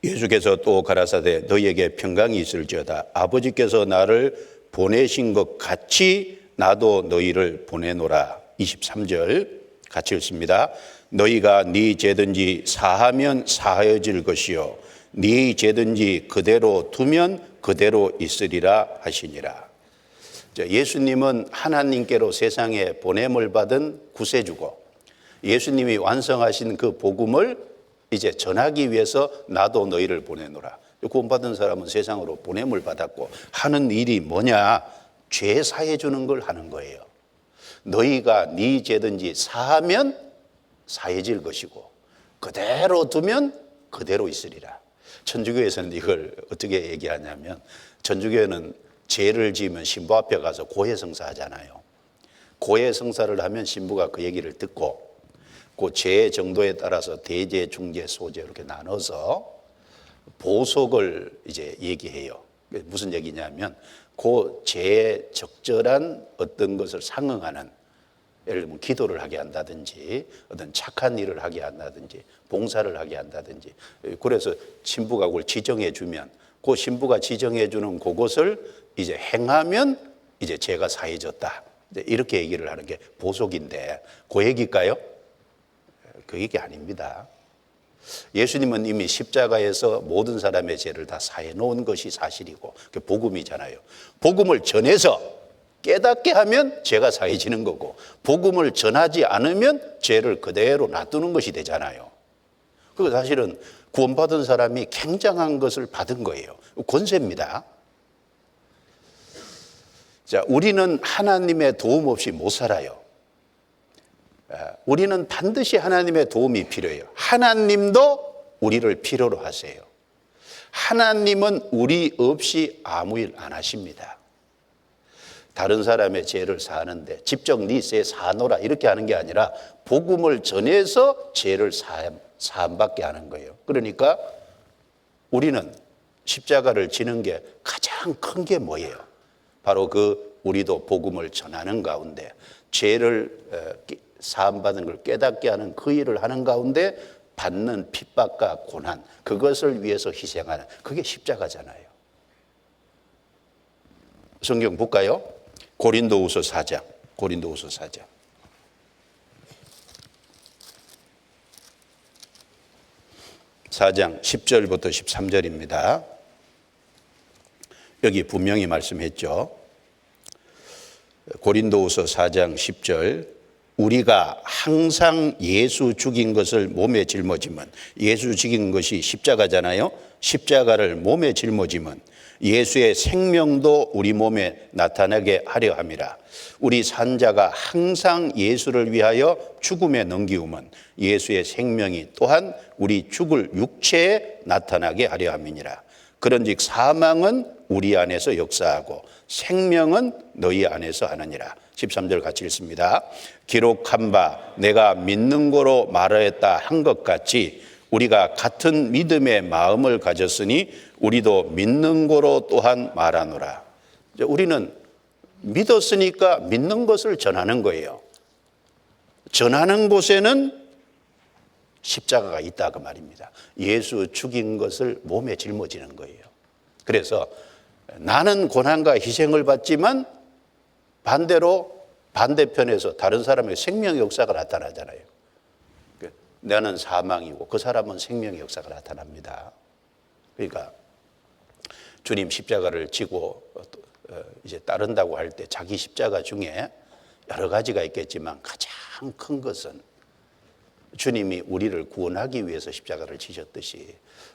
예수께서 또 가라사대 너희에게 평강이 있을지어다. 아버지께서 나를 보내신 것 같이 나도 너희를 보내노라. 23절 같이 읽습니다. 너희가 네 죄든지 사하면 사하여질 것이요 네 죄든지 그대로 두면 그대로 있으리라 하시니라. 예수님은 하나님께로 세상에 보냄을 받은 구세주고 예수님이 완성하신 그 복음을 이제 전하기 위해서 나도 너희를 보내노라. 구원받은 사람은 세상으로 보냄을 받았고 하는 일이 뭐냐? 죄 사해 주는 걸 하는 거예요. 너희가 네 죄든지 사하면 사해질 것이고 그대로 두면 그대로 있으리라. 천주교에서는 이걸 어떻게 얘기하냐면 천주교는 죄를 지으면 신부 앞에 가서 고해성사 하잖아요. 고해성사를 하면 신부가 그 얘기를 듣고 그 죄의 정도에 따라서 대죄, 중죄, 소죄 이렇게 나눠서 보속을 이제 얘기해요. 무슨 얘기냐면 그 죄에 적절한 어떤 것을 상응하는, 예를 들면 기도를 하게 한다든지 어떤 착한 일을 하게 한다든지 봉사를 하게 한다든지, 그래서 신부가 그걸 지정해 주면 그 신부가 지정해 주는 그것을 이제 행하면 이제 죄가 사해졌다. 이렇게 얘기를 하는 게 보속인데 그 얘기일까요? 그 얘기 아닙니다. 예수님은 이미 십자가에서 모든 사람의 죄를 다 사해 놓은 것이 사실이고 그게 복음이잖아요. 복음을 전해서 깨닫게 하면 죄가 사해지는 거고 복음을 전하지 않으면 죄를 그대로 놔두는 것이 되잖아요. 그거 사실은 구원받은 사람이 굉장한 것을 받은 거예요. 권세입니다. 자, 우리는 하나님의 도움 없이 못 살아요. 우리는 반드시 하나님의 도움이 필요해요. 하나님도 우리를 필요로 하세요. 하나님은 우리 없이 아무 일 안 하십니다. 다른 사람의 죄를 사하는데 직접 네 죄 사노라 이렇게 하는 게 아니라 복음을 전해서 죄를 사함받게 하는 거예요. 그러니까 우리는 십자가를 지는 게 가장 큰 게 뭐예요? 바로 우리도 복음을 전하는 가운데 죄를 사함받은 걸 깨닫게 하는 그 일을 하는 가운데 받는 핍박과 고난, 그것을 위해서 희생하는 그게 십자가잖아요. 성경 볼까요? 고린도후서 4장. 4장 10절부터 13절입니다. 여기 분명히 말씀했죠. 고린도후서 4장 10절. 우리가 항상 예수 죽인 것을 몸에 짊어지면, 예수 죽인 것이 십자가잖아요. 십자가를 몸에 짊어지면 예수의 생명도 우리 몸에 나타나게 하려 함이라. 우리 산자가 항상 예수를 위하여 죽음에 넘기우면 예수의 생명이 또한 우리 죽을 육체에 나타나게 하려 함이니라. 그런즉 사망은 우리 안에서 역사하고 생명은 너희 안에서 하느니라. 13절 같이 읽습니다. 기록한 바 내가 믿는 거로 말하였다 한 것 같이 우리가 같은 믿음의 마음을 가졌으니 우리도 믿는 거로 또한 말하노라. 우리는 믿었으니까 믿는 것을 전하는 거예요. 전하는 곳에는 십자가가 있다 그 말입니다. 예수 죽인 것을 몸에 짊어지는 거예요. 그래서 나는 고난과 희생을 받지만 반대로 반대편에서 다른 사람의 생명의 역사가 나타나잖아요. 나는 사망이고 그 사람은 생명의 역사가 나타납니다. 그러니까 주님 십자가를 지고 이제 따른다고 할 때 자기 십자가 중에 여러 가지가 있겠지만 가장 큰 것은 주님이 우리를 구원하기 위해서 십자가를 지셨듯이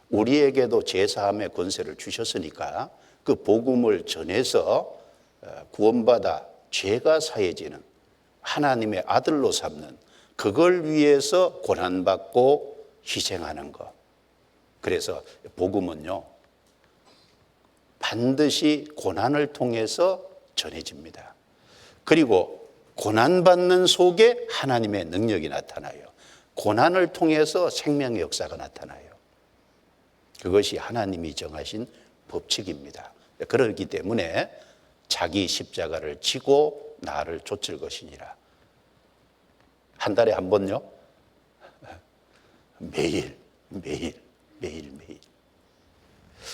우리에게도 죄사함의 권세를 주셨으니까 그 복음을 전해서 구원받아 죄가 사해지는 하나님의 아들로 삼는 그걸 위해서 고난받고 희생하는 것. 그래서 복음은요 반드시 고난을 통해서 전해집니다. 그리고 고난받는 속에 하나님의 능력이 나타나요. 고난을 통해서 생명의 역사가 나타나요. 그것이 하나님이 정하신 법칙입니다. 그렇기 때문에 자기 십자가를 지고 나를 좇을 것이니라. 한 달에 한 번요? 매일.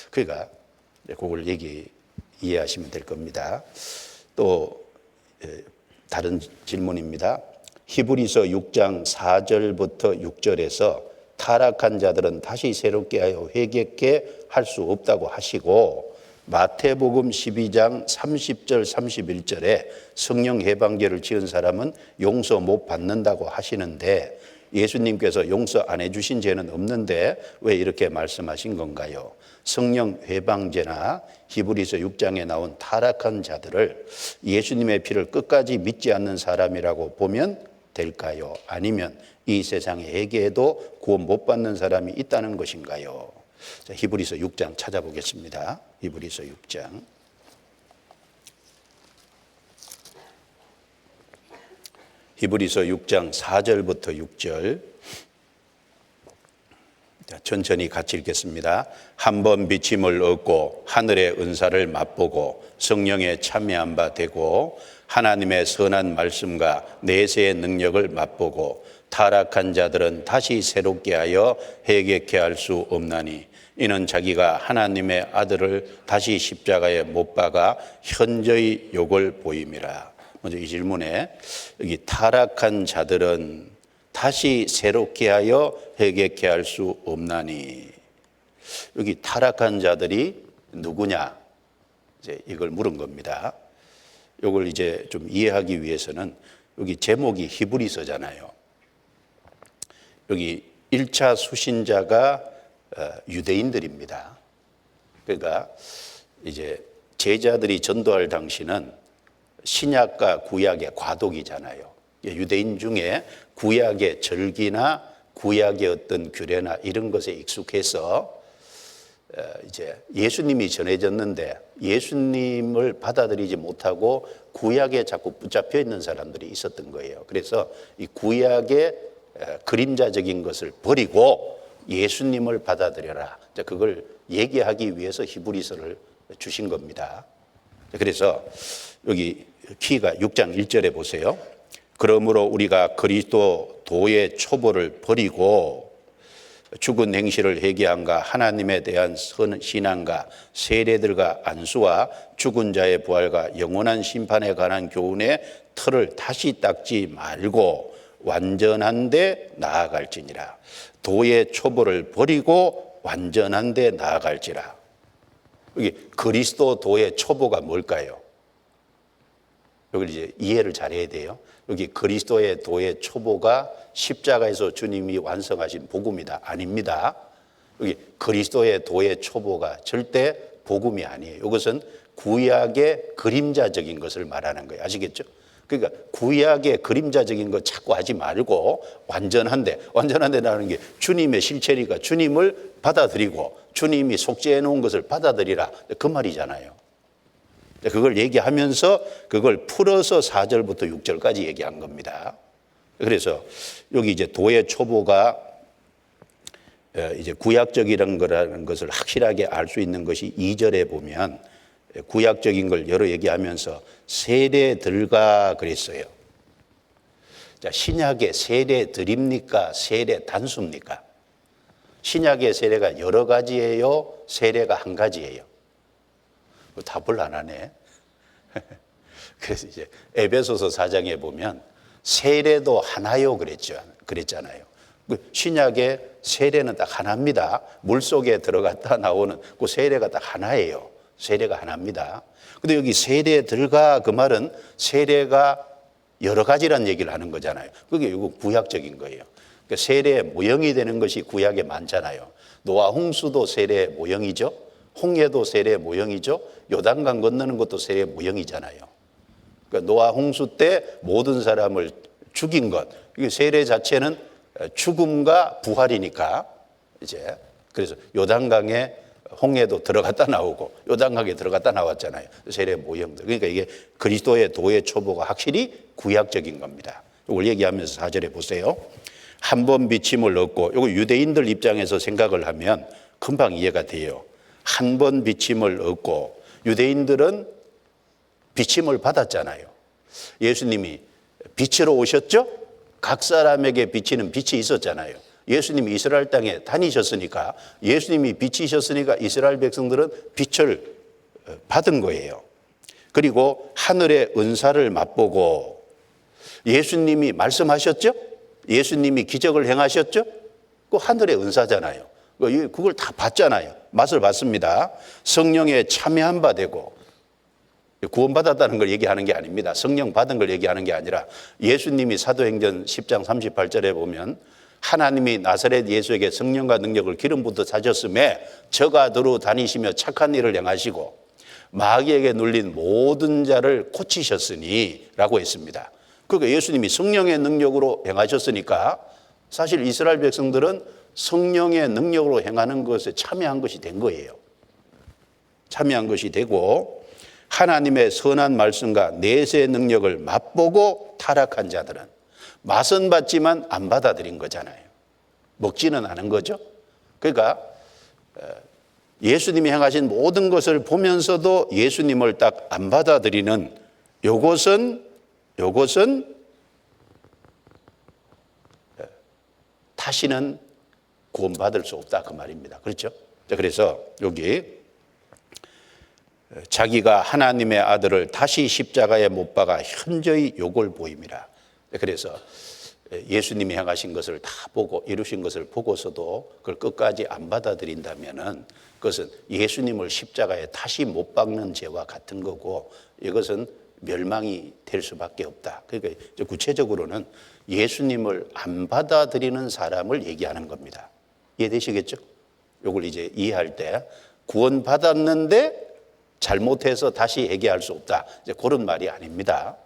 그러니까 그걸 이해하시면 될 겁니다. 또 다른 질문입니다. 히브리서 6장 4절부터 6절에서 타락한 자들은 다시 새롭게 하여 회개케 할 수 없다고 하시고 마태복음 12장 30절 31절에 성령 해방죄를 지은 사람은 용서 못 받는다고 하시는데 예수님께서 용서 안 해주신 죄는 없는데 왜 이렇게 말씀하신 건가요? 성령 회방죄나 히브리서 6장에 나온 타락한 자들을 예수님의 피를 끝까지 믿지 않는 사람이라고 보면 될까요? 아니면 이 세상에 회개해도 구원 못 받는 사람이 있다는 것인가요? 자, 히브리서 6장 찾아보겠습니다. 히브리서 6장. 히브리서 6장 4절부터 6절. 자, 천천히 같이 읽겠습니다. 한 번 비침을 얻고 하늘의 은사를 맛보고 성령에 참여한 바 되고 하나님의 선한 말씀과 내세의 능력을 맛보고 타락한 자들은 다시 새롭게 하여 회개케 할 수 없나니 이는 자기가 하나님의 아들을 다시 십자가에 못 박아 현저히 욕을 보임이라. 먼저 이 질문에 여기 타락한 자들은 다시 새롭게 하여 회개케 할 수 없나니, 여기 타락한 자들이 누구냐, 이제 이걸 물은 겁니다. 이걸 이제 좀 이해하기 위해서는 여기 제목이 히브리서잖아요. 여기 1차 수신자가 유대인들입니다. 그러니까 이제 제자들이 전도할 당시는 신약과 구약의 과도기잖아요. 유대인 중에 구약의 절기나 구약의 어떤 규례나 이런 것에 익숙해서 이제 예수님이 전해졌는데 예수님을 받아들이지 못하고 구약에 자꾸 붙잡혀 있는 사람들이 있었던 거예요. 그래서 이 구약의 그림자적인 것을 버리고 예수님을 받아들여라. 그걸 얘기하기 위해서 히브리서를 주신 겁니다. 그래서 여기 키가 6장 1절에 보세요. 그러므로 우리가 그리스도 도의 초보를 버리고 죽은 행실을 회개함과 하나님에 대한 신앙과 세례들과 안수와 죽은 자의 부활과 영원한 심판에 관한 교훈의 틀을 다시 닦지 말고 완전한 데 나아갈지니라. 도의 초보를 버리고 완전한 데 나아갈지라. 여기 그리스도 도의 초보가 뭘까요? 여기 이제 이해를 잘해야 돼요. 여기 그리스도의 도의 초보가 십자가에서 주님이 완성하신 복음이다. 아닙니다. 여기 그리스도의 도의 초보가 절대 복음이 아니에요. 이것은 구약의 그림자적인 것을 말하는 거예요. 아시겠죠? 그러니까 구약의 그림자적인 거 자꾸 하지 말고 완전한데라는 게 주님의 실체니까 주님을 받아들이고 주님이 속죄해 놓은 것을 받아들이라, 그 말이잖아요. 그걸 얘기하면서 그걸 풀어서 4절부터 6절까지 얘기한 겁니다. 그래서 여기 이제 도의 초보가 이제 구약적이라는 거라는 것을 확실하게 알 수 있는 것이 2절에 보면 구약적인 걸 여러 얘기하면서 세례들과 그랬어요. 자, 신약의 세례들입니까? 세례 단수입니까? 신약의 세례가 여러 가지예요? 세례가 한 가지예요? 답을 안 하네. 그래서 이제 에베소서 4장에 보면 세례도 하나요 그랬잖아요. 신약의 세례는 딱 하나입니다. 물속에 들어갔다 나오는 그 세례가 딱 하나예요. 세례가 하나입니다. 근데 여기 세례들과 그 말은 세례가 여러 가지란 얘기를 하는 거잖아요. 그게 이거 구약적인 거예요. 그러니까 세례의 모형이 되는 것이 구약에 많잖아요. 노아 홍수도 세례의 모형이죠. 홍해도 세례의 모형이죠. 요단강 건너는 것도 세례의 모형이잖아요. 그러니까 노아 홍수 때 모든 사람을 죽인 것, 이게 세례 자체는 죽음과 부활이니까 이제 그래서 요단강에 홍해도 들어갔다 나오고 요단강에 들어갔다 나왔잖아요. 세례 모형들. 그러니까 이게 그리스도의 도의 초보가 확실히 구약적인 겁니다. 이걸 얘기하면서 4절에 보세요. 한 번 비침을 얻고, 이거 유대인들 입장에서 생각을 하면 금방 이해가 돼요. 한 번 비침을 얻고, 유대인들은 비침을 받았잖아요. 예수님이 빛으로 오셨죠? 각 사람에게 비치는 빛이 있었잖아요. 예수님이 이스라엘 땅에 다니셨으니까, 예수님이 빛이셨으니까 이스라엘 백성들은 빛을 받은 거예요. 그리고 하늘의 은사를 맛보고, 예수님이 말씀하셨죠? 예수님이 기적을 행하셨죠? 그 하늘의 은사잖아요. 그걸 다 봤잖아요. 맛을 봤습니다. 성령에 참여한 바 되고, 구원받았다는 걸 얘기하는 게 아닙니다. 성령 받은 걸 얘기하는 게 아니라 예수님이 사도행전 10장 38절에 보면 하나님이 나사렛 예수에게 성령과 능력을 기름 부어 사셨음에 저가 두루 다니시며 착한 일을 행하시고 마귀에게 눌린 모든 자를 고치셨으니 라고 했습니다. 그러니까 예수님이 성령의 능력으로 행하셨으니까 사실 이스라엘 백성들은 성령의 능력으로 행하는 것에 참여한 것이 된 거예요. 참여한 것이 되고, 하나님의 선한 말씀과 내세의 능력을 맛보고 타락한 자들은 맛은 봤지만 안 받아들인 거잖아요. 먹지는 않은 거죠. 그러니까 예수님이 행하신 모든 것을 보면서도 예수님을 딱 안 받아들이는 요것은 다시는 구원받을 수 없다, 그 말입니다. 그렇죠? 그래서 여기 자기가 하나님의 아들을 다시 십자가에 못 박아 현저히 욕을 보입니다. 그래서 예수님이 행하신 것을 다 보고 이루신 것을 보고서도 그걸 끝까지 안 받아들인다면은 그것은 예수님을 십자가에 다시 못 박는 죄와 같은 거고, 이것은 멸망이 될 수밖에 없다. 그러니까 구체적으로는 예수님을 안 받아들이는 사람을 얘기하는 겁니다. 이해되시겠죠? 이걸 이제 이해할 때 구원받았는데 잘못해서 다시 회개할 수 없다, 이제 그런 말이 아닙니다.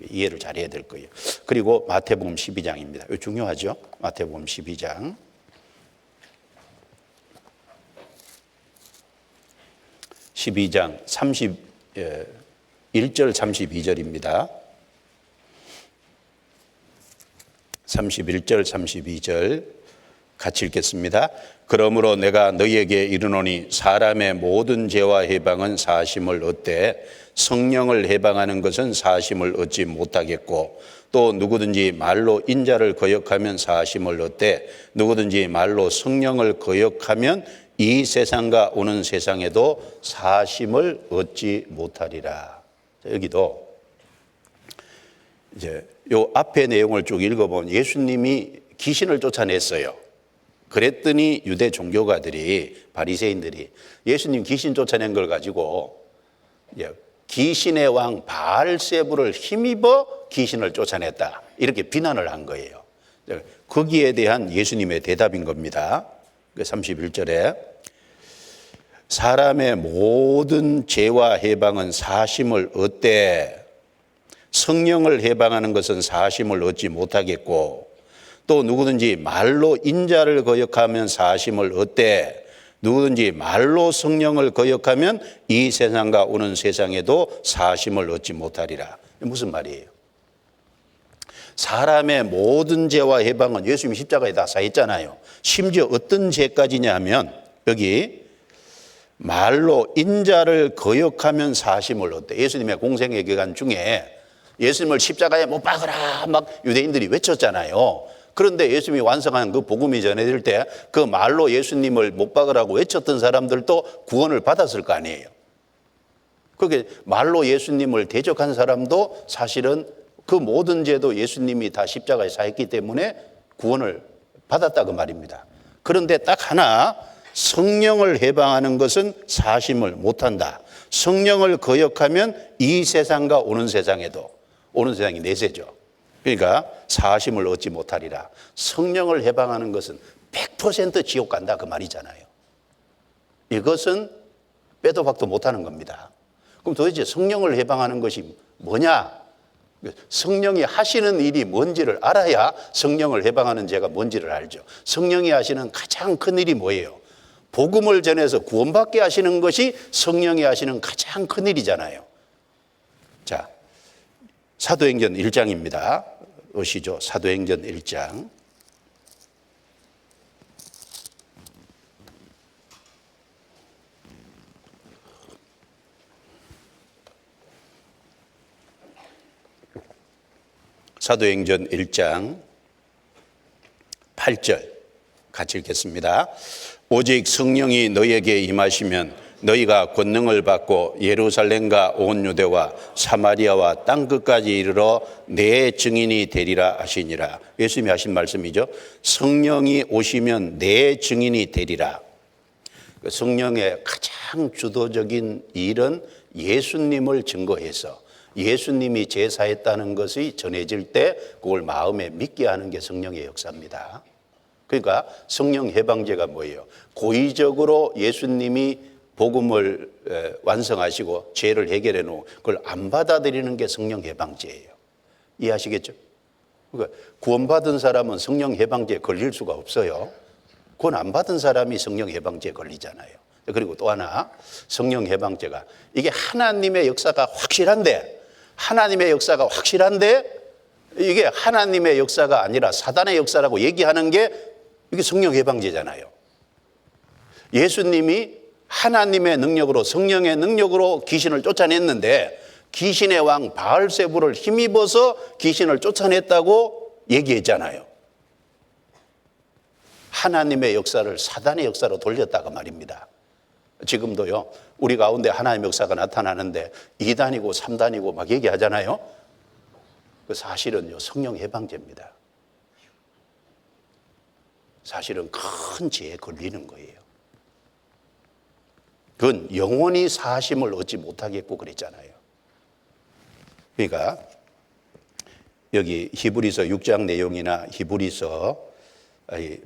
이해를 잘해야 될 거예요. 그리고 마태복음 12장입니다. 이거 중요하죠? 마태복음 12장. 12장 31절 32절입니다. 31절 32절 같이 읽겠습니다. 그러므로 내가 너희에게 이르노니 사람의 모든 죄와 해방은 사심을 얻되 성령을 해방하는 것은 사심을 얻지 못하겠고, 또 누구든지 말로 인자를 거역하면 사심을 얻되 누구든지 말로 성령을 거역하면 이 세상과 오는 세상에도 사심을 얻지 못하리라. 여기도 이제 요 앞에 내용을 쭉 읽어보면 예수님이 귀신을 쫓아냈어요. 그랬더니 유대 종교가들이, 바리새인들이 예수님 귀신 쫓아낸 걸 가지고 귀신의 왕 바알세부를 힘입어 귀신을 쫓아냈다, 이렇게 비난을 한 거예요. 거기에 대한 예수님의 대답인 겁니다. 31절에 사람의 모든 죄와 해방은 사심을 얻되 성령을 해방하는 것은 사심을 얻지 못하겠고, 또 누구든지 말로 인자를 거역하면 사심을 얻되 누구든지 말로 성령을 거역하면 이 세상과 오는 세상에도 사심을 얻지 못하리라. 무슨 말이에요? 사람의 모든 죄와 해방은 예수님이 십자가에 다 사했잖아요. 심지어 어떤 죄까지냐 하면 여기 말로 인자를 거역하면 사심을 얻대. 예수님의 공생의 기간 중에 예수님을 십자가에 못 박으라 막 유대인들이 외쳤잖아요. 그런데 예수님이 완성한 그 복음이 전해질 때 그 말로 예수님을 못 박으라고 외쳤던 사람들도 구원을 받았을 거 아니에요. 그렇게 말로 예수님을 대적한 사람도 사실은 그 모든 죄도 예수님이 다 십자가에 사했기 때문에 구원을 받았다 그 말입니다. 그런데 딱 하나, 성령을 해방하는 것은 사심을 못한다. 성령을 거역하면 이 세상과 오는 세상에도, 오는 세상이 내세죠. 그러니까 사심을 얻지 못하리라. 성령을 해방하는 것은 100% 지옥 간다 그 말이잖아요. 이것은 빼도 박도 못하는 겁니다. 그럼 도대체 성령을 해방하는 것이 뭐냐? 성령이 하시는 일이 뭔지를 알아야 성령을 해방하는 죄가 뭔지를 알죠. 성령이 하시는 가장 큰 일이 뭐예요? 복음을 전해서 구원받게 하시는 것이 성령이 하시는 가장 큰 일이잖아요. 자, 사도행전 1장입니다. 오시죠. 사도행전 1장. 사도행전 1장 8절 같이 읽겠습니다. 오직 성령이 너희에게 임하시면 너희가 권능을 받고 예루살렘과 온 유대와 사마리아와 땅끝까지 이르러 내 증인이 되리라 하시니라. 예수님이 하신 말씀이죠. 성령이 오시면 내 증인이 되리라. 성령의 가장 주도적인 일은 예수님을 증거해서 예수님이 제사했다는 것이 전해질 때 그걸 마음에 믿게 하는 게 성령의 역사입니다. 그러니까 성령 해방제가 뭐예요? 고의적으로 예수님이 복음을 완성하시고 죄를 해결해 놓은 그걸 안 받아들이는 게 성령 해방제예요. 이해하시겠죠? 그러니까 구원받은 사람은 성령 해방제에 걸릴 수가 없어요. 구원 안 받은 사람이 성령 해방제에 걸리잖아요. 그리고 또 하나, 성령 해방제가 이게 하나님의 역사가 확실한데 이게 하나님의 역사가 아니라 사단의 역사라고 얘기하는 게 이게 성령 해방제잖아요. 예수님이 하나님의 능력으로, 성령의 능력으로 귀신을 쫓아냈는데 귀신의 왕 바알세불을 힘입어서 귀신을 쫓아냈다고 얘기했잖아요. 하나님의 역사를 사단의 역사로 돌렸다가 말입니다. 지금도요, 우리 가운데 하나님의 역사가 나타나는데 2단이고 3단이고 막 얘기하잖아요. 그 사실은요, 성령 해방제입니다. 사실은 큰 죄에 걸리는 거예요. 그건 영원히 사심을 얻지 못하겠고 그랬잖아요. 그러니까 여기 히브리서 6장 내용이나 히브리서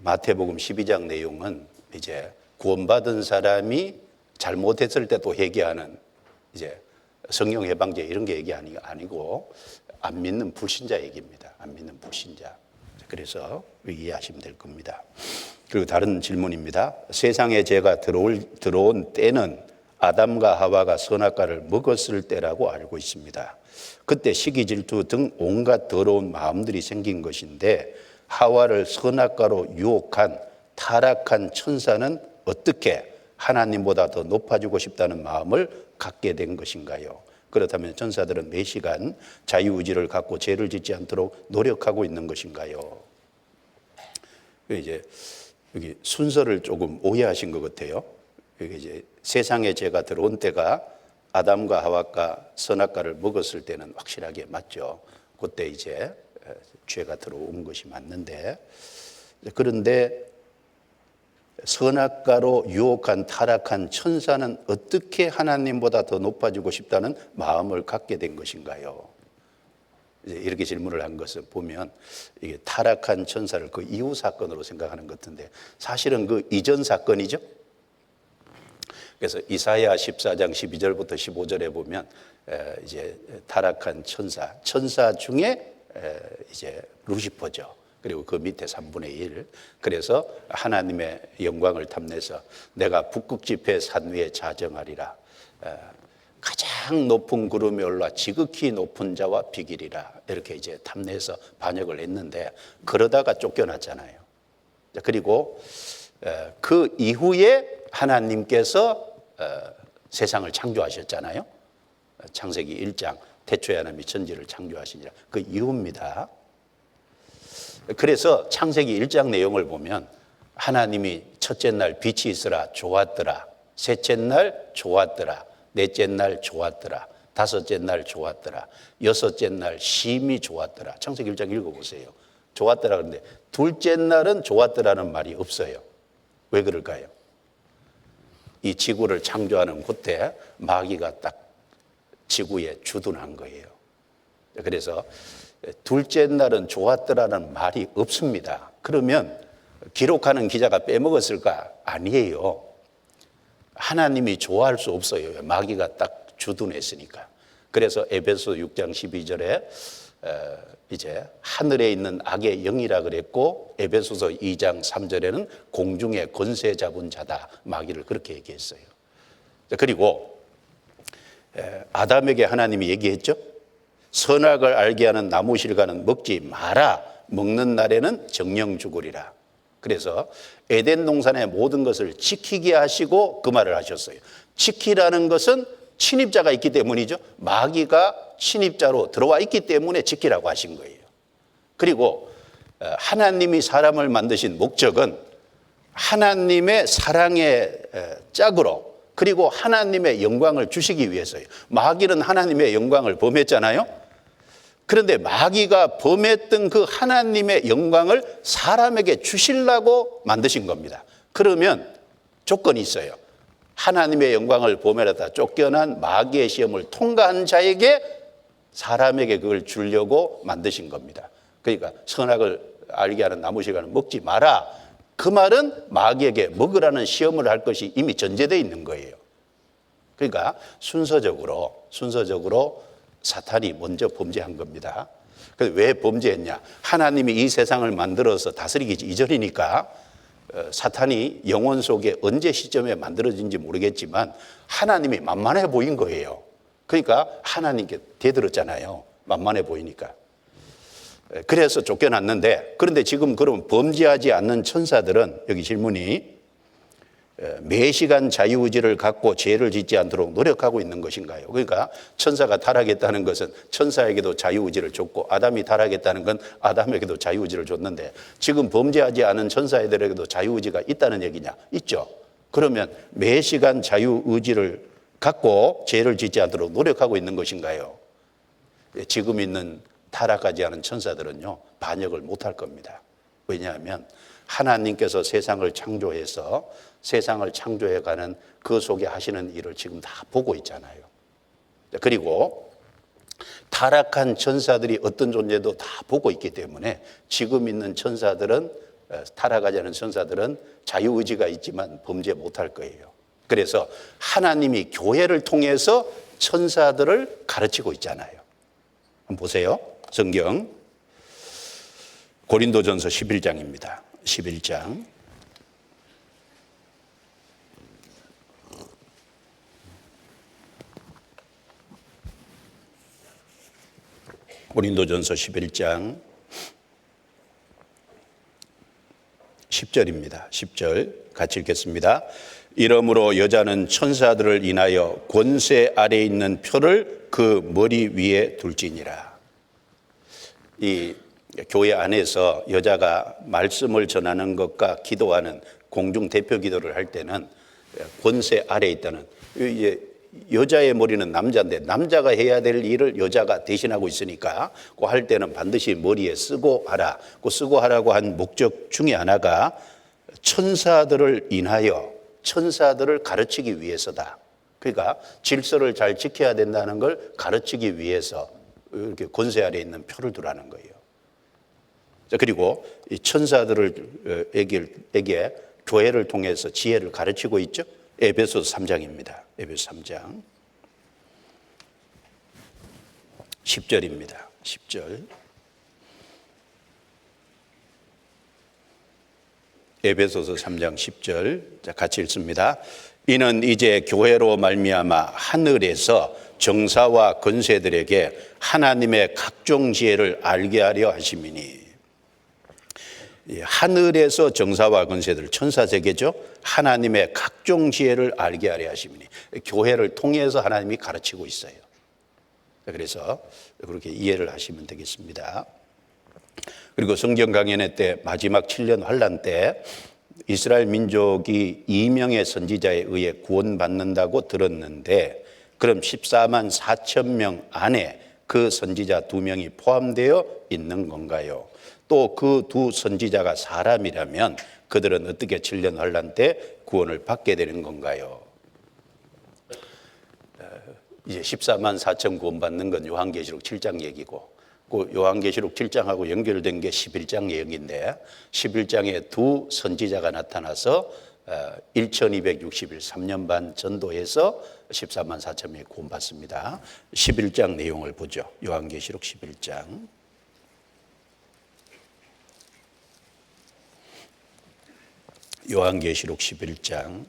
마태복음 12장 내용은 이제 구원받은 사람이 잘못했을 때 또 회개하는 이제 성령 해방제 이런 게 얘기 아니고 안 믿는 불신자 얘기입니다. 안 믿는 불신자. 그래서 이해하시면 될 겁니다. 그리고 다른 질문입니다. 세상에 죄가 들어온 때는 아담과 하와가 선악과를 먹었을 때라고 알고 있습니다. 그때 시기 질투 등 온갖 더러운 마음들이 생긴 것인데 하와를 선악과로 유혹한 타락한 천사는 어떻게 하나님보다 더 높아지고 싶다는 마음을 갖게 된 것인가요? 그렇다면 천사들은 매 시간 자유의지를 갖고 죄를 짓지 않도록 노력하고 있는 것인가요? 이제 여기 순서를 조금 오해하신 것 같아요. 여기 이제 세상에 죄가 들어온 때가 아담과 하와가 선악과를 먹었을 때는 확실하게 맞죠. 그때 이제 죄가 들어온 것이 맞는데, 그런데 선악과로 유혹한 타락한 천사는 어떻게 하나님보다 더 높아지고 싶다는 마음을 갖게 된 것인가요? 이렇게 질문을 한 것을 보면 이게 타락한 천사를 그 이후 사건으로 생각하는 것 같은데 사실은 그 이전 사건이죠. 그래서 이사야 14장 12절부터 15절에 보면 이제 타락한 천사 중에 이제 루시퍼죠. 그리고 그 밑에 3분의 1. 그래서 하나님의 영광을 탐내서 내가 북극 지폐 산 위에 자정하리라. 가장 높은 구름에 올라 지극히 높은 자와 비기리라. 이렇게 이제 탐내서 반역을 했는데 그러다가 쫓겨났잖아요. 그리고 그 이후에 하나님께서 세상을 창조하셨잖아요. 창세기 1장 태초에 하나님이 천지를 창조하시니라. 그 이후입니다. 그래서 창세기 1장 내용을 보면 하나님이 첫째 날 빛이 있으라 좋았더라. 셋째 날 좋았더라. 넷째 날 좋았더라. 다섯째 날 좋았더라. 여섯째 날 심히 좋았더라. 창세기 1장 읽어보세요. 좋았더라 그런데 둘째 날은 좋았더라는 말이 없어요. 왜 그럴까요? 이 지구를 창조하는 그때 마귀가 딱 지구에 주둔한 거예요. 그래서 둘째 날은 좋았더라는 말이 없습니다. 그러면 기록하는 기자가 빼먹었을까? 아니에요. 하나님이 좋아할 수 없어요. 마귀가 딱 주둔했으니까. 그래서 에베소 6장 12절에 이제 하늘에 있는 악의 영이라 그랬고 에베소서 2장 3절에는 공중에 권세 잡은 자다. 마귀를 그렇게 얘기했어요. 그리고 아담에게 하나님이 얘기했죠. 선악을 알게 하는 나무 실과는 먹지 마라. 먹는 날에는 정령 죽으리라. 그래서 에덴 동산의 모든 것을 지키게 하시고 그 말을 하셨어요. 지키라는 것은 침입자가 있기 때문이죠. 마귀가 침입자로 들어와 있기 때문에 지키라고 하신 거예요. 그리고 하나님이 사람을 만드신 목적은 하나님의 사랑의 짝으로 그리고 하나님의 영광을 주시기 위해서요. 마귀는 하나님의 영광을 범했잖아요. 그런데 마귀가 범했던 그 하나님의 영광을 사람에게 주시려고 만드신 겁니다. 그러면 조건이 있어요. 하나님의 영광을 범하다 쫓겨난 마귀의 시험을 통과한 자에게 사람에게 그걸 주려고 만드신 겁니다. 그러니까 선악을 알게 하는 나무 실과는 먹지 마라. 그 말은 마귀에게 먹으라는 시험을 할 것이 이미 전제되어 있는 거예요. 그러니까 순서적으로 사탄이 먼저 범죄한 겁니다. 왜 범죄했냐? 하나님이 이 세상을 만들어서 다스리기 이전이니까 사탄이 영혼 속에 언제 시점에 만들어진지 모르겠지만 하나님이 만만해 보인 거예요. 그러니까 하나님께 대들었잖아요. 만만해 보이니까. 그래서 쫓겨났는데 그런데 지금 그럼 범죄하지 않는 천사들은 여기 질문이 매 시간 자유의지를 갖고 죄를 짓지 않도록 노력하고 있는 것인가요? 그러니까 천사가 타락했다는 것은 천사에게도 자유의지를 줬고 아담이 타락했다는 건 아담에게도 자유의지를 줬는데 지금 범죄하지 않은 천사들에게도 자유의지가 있다는 얘기냐? 있죠. 그러면 매 시간 자유의지를 갖고 죄를 짓지 않도록 노력하고 있는 것인가요? 지금 있는 타락하지 않은 천사들은요 반역을 못할 겁니다. 왜냐하면 하나님께서 세상을 창조해서 세상을 창조해가는 그 속에 하시는 일을 지금 다 보고 있잖아요. 그리고 타락한 천사들이 어떤 존재도 다 보고 있기 때문에 지금 있는 천사들은 타락하지 않은 천사들은 자유의지가 있지만 범죄 못할 거예요. 그래서 하나님이 교회를 통해서 천사들을 가르치고 있잖아요. 한번 보세요. 성경 고린도전서 11장입니다. 11장 고린도전서 11장 10절입니다. 10절 같이 읽겠습니다. 이러므로 여자는 천사들을 인하여 권세 아래에 있는 표를 그 머리 위에 둘지니라. 이 교회 안에서 여자가 말씀을 전하는 것과 기도하는 공중 대표 기도를 할 때는 권세 아래에 있다는 이제 여자의 머리는 남자인데 남자가 해야 될 일을 여자가 대신하고 있으니까 그 할 때는 반드시 머리에 쓰고 하라. 그 쓰고 하라고 한 목적 중에 하나가 천사들을 인하여 천사들을 가르치기 위해서다. 그러니까 질서를 잘 지켜야 된다는 걸 가르치기 위해서 이렇게 권세 아래에 있는 표를 두라는 거예요. 그리고 이 천사들에게 교회를 통해서 지혜를 가르치고 있죠. 에베소서 3장입니다. 에베소서 3장 10절입니다. 10절. 에베소서 3장 10절. 자, 같이 읽습니다. 이는 이제 교회로 말미암아 하늘에서 정사와 권세들에게 하나님의 각종 지혜를 알게 하려 하심이니. 하늘에서 정사와 권세들, 천사세계죠. 하나님의 각종 지혜를 알게 하려 하심이니. 교회를 통해서 하나님이 가르치고 있어요. 그래서 그렇게 이해를 하시면 되겠습니다. 그리고 성경 강연회 때 마지막 7년 환란 때 이스라엘 민족이 2명의 선지자에 의해 구원받는다고 들었는데, 그럼 14만 4천 명 안에 그 선지자 2명이 포함되어 있는 건가요? 또 그 두 선지자가 사람이라면 그들은 어떻게 7년 환란 때 구원을 받게 되는 건가요? 이제 14만 4천 구원받는 건 요한계시록 7장 얘기고, 그 요한계시록 7장하고 연결된 게 11장 얘기인데, 11장에 두 선지자가 나타나서 1260일 3년 반 전도해서 14만 4천 명이 구원받습니다. 11장 내용을 보죠. 요한계시록 11장. 요한계시록 11장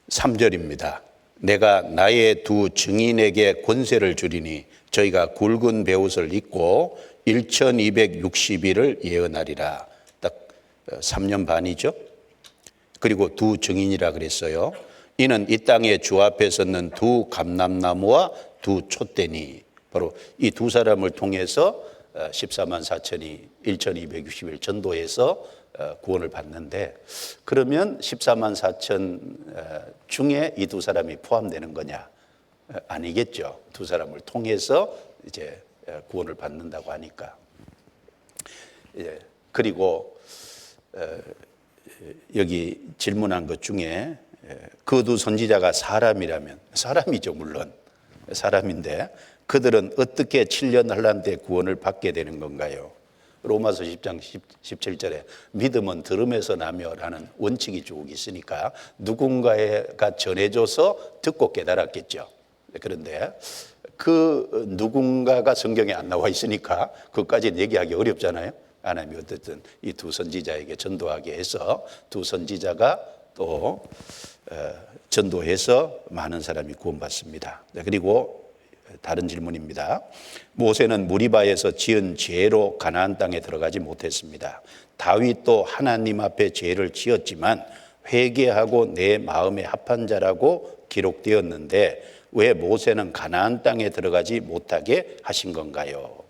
3절입니다. 내가 나의 두 증인에게 권세를 주리니 저희가 굵은 베옷을 입고 1260일을 예언하리라. 딱 3년 반이죠. 그리고 두 증인이라 그랬어요. 이는 이 땅에 주 앞에 섰는 두 감람나무와 두 촛대니. 바로 이 두 사람을 통해서 14만 4천이 1260일 전도해서 구원을 받는데, 그러면 14만 4천 중에 이 두 사람이 포함되는 거냐? 아니겠죠. 두 사람을 통해서 이제 구원을 받는다고 하니까. 그리고 여기 질문한 것 중에 그 두 선지자가 사람이라면, 사람이죠, 물론 사람인데, 그들은 어떻게 7년 환란 때 구원을 받게 되는 건가요? 로마서 10장 17절에 믿음은 들음에서 나며라는 원칙이 쭉 있으니까 누군가가 전해줘서 듣고 깨달았겠죠. 그런데 그 누군가가 성경에 안 나와 있으니까 그것까지는 얘기하기 어렵잖아요. 하나님이 어쨌든 이 두 선지자에게 전도하게 해서 두 선지자가 또 전도해서 많은 사람이 구원받습니다. 그리고 다른 질문입니다. 모세는 무리바에서 지은 죄로 가나안 땅에 들어가지 못했습니다. 다윗도 하나님 앞에 죄를 지었지만 회개하고 내 마음에 합한 자라고 기록되었는데 왜 모세는 가나안 땅에 들어가지 못하게 하신 건가요?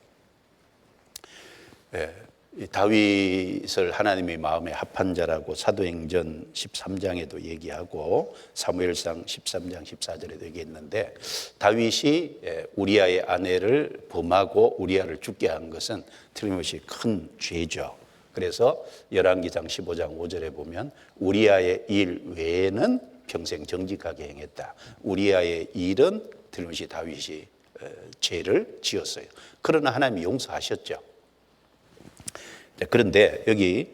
다윗을 하나님의 마음에 합한 자라고 사도행전 13장에도 얘기하고 사무엘상 13장 14절에도 얘기했는데, 다윗이 우리아의 아내를 범하고 우리아를 죽게 한 것은 틀림없이 큰 죄죠. 그래서 열왕기상 15장 5절에 보면 우리아의 일 외에는 평생 정직하게 행했다. 우리아의 일은 틀림없이 다윗이 죄를 지었어요. 그러나 하나님이 용서하셨죠. 그런데 여기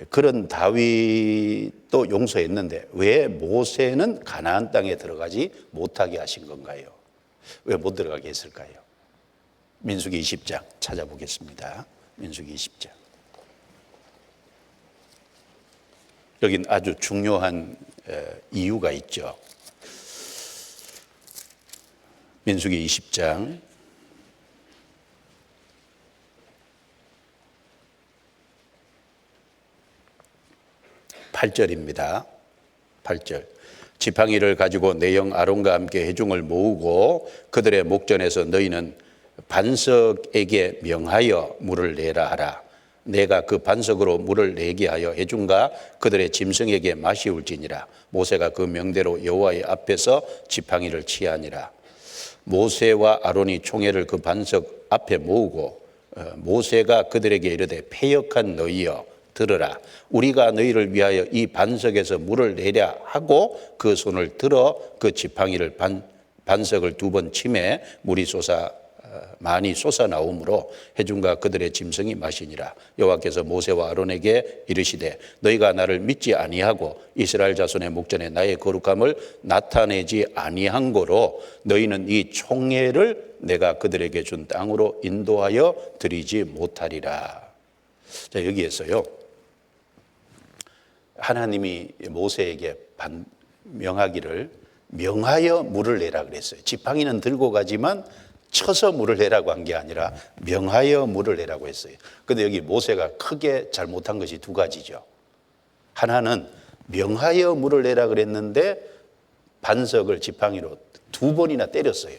그런 다윗도 용서했는데 왜 모세는 가나안 땅에 들어가지 못하게 하신 건가요? 왜 못 들어가게 했을까요? 민수기 20장 찾아보겠습니다. 민수기 20장. 여긴 아주 중요한 이유가 있죠. 민수기 20장 8절입니다. 8절. 지팡이를 가지고 내 형 아론과 함께 회중을 모으고 그들의 목전에서 너희는 반석에게 명하여 물을 내라 하라. 내가 그 반석으로 물을 내게 하여 회중과 그들의 짐승에게 마시울지니라. 모세가 그 명대로 여호와의 앞에서 지팡이를 취하니라. 모세와 아론이 총회를 그 반석 앞에 모으고 모세가 그들에게 이르되 패역한 너희여 들으라. 우리가 너희를 위하여 이 반석에서 물을 내랴 하고 그 손을 들어 그 지팡이를 반석을 2번 치매 물이 솟아 많이 솟아나오므로 해중과 그들의 짐승이 마시니라. 여호와께서 모세와 아론에게 이르시되 너희가 나를 믿지 아니하고 이스라엘 자손의 목전에 나의 거룩함을 나타내지 아니한 고로 너희는 이 총회를 내가 그들에게 준 땅으로 인도하여 드리지 못하리라. 자, 여기에서요, 하나님이 모세에게 명하기를 명하여 물을 내라 그랬어요. 지팡이는 들고 가지만 쳐서 물을 내라고 한 게 아니라 명하여 물을 내라고 했어요. 그런데 여기 모세가 크게 잘못한 것이 두 가지죠. 하나는 명하여 물을 내라 그랬는데 반석을 지팡이로 두 번이나 때렸어요.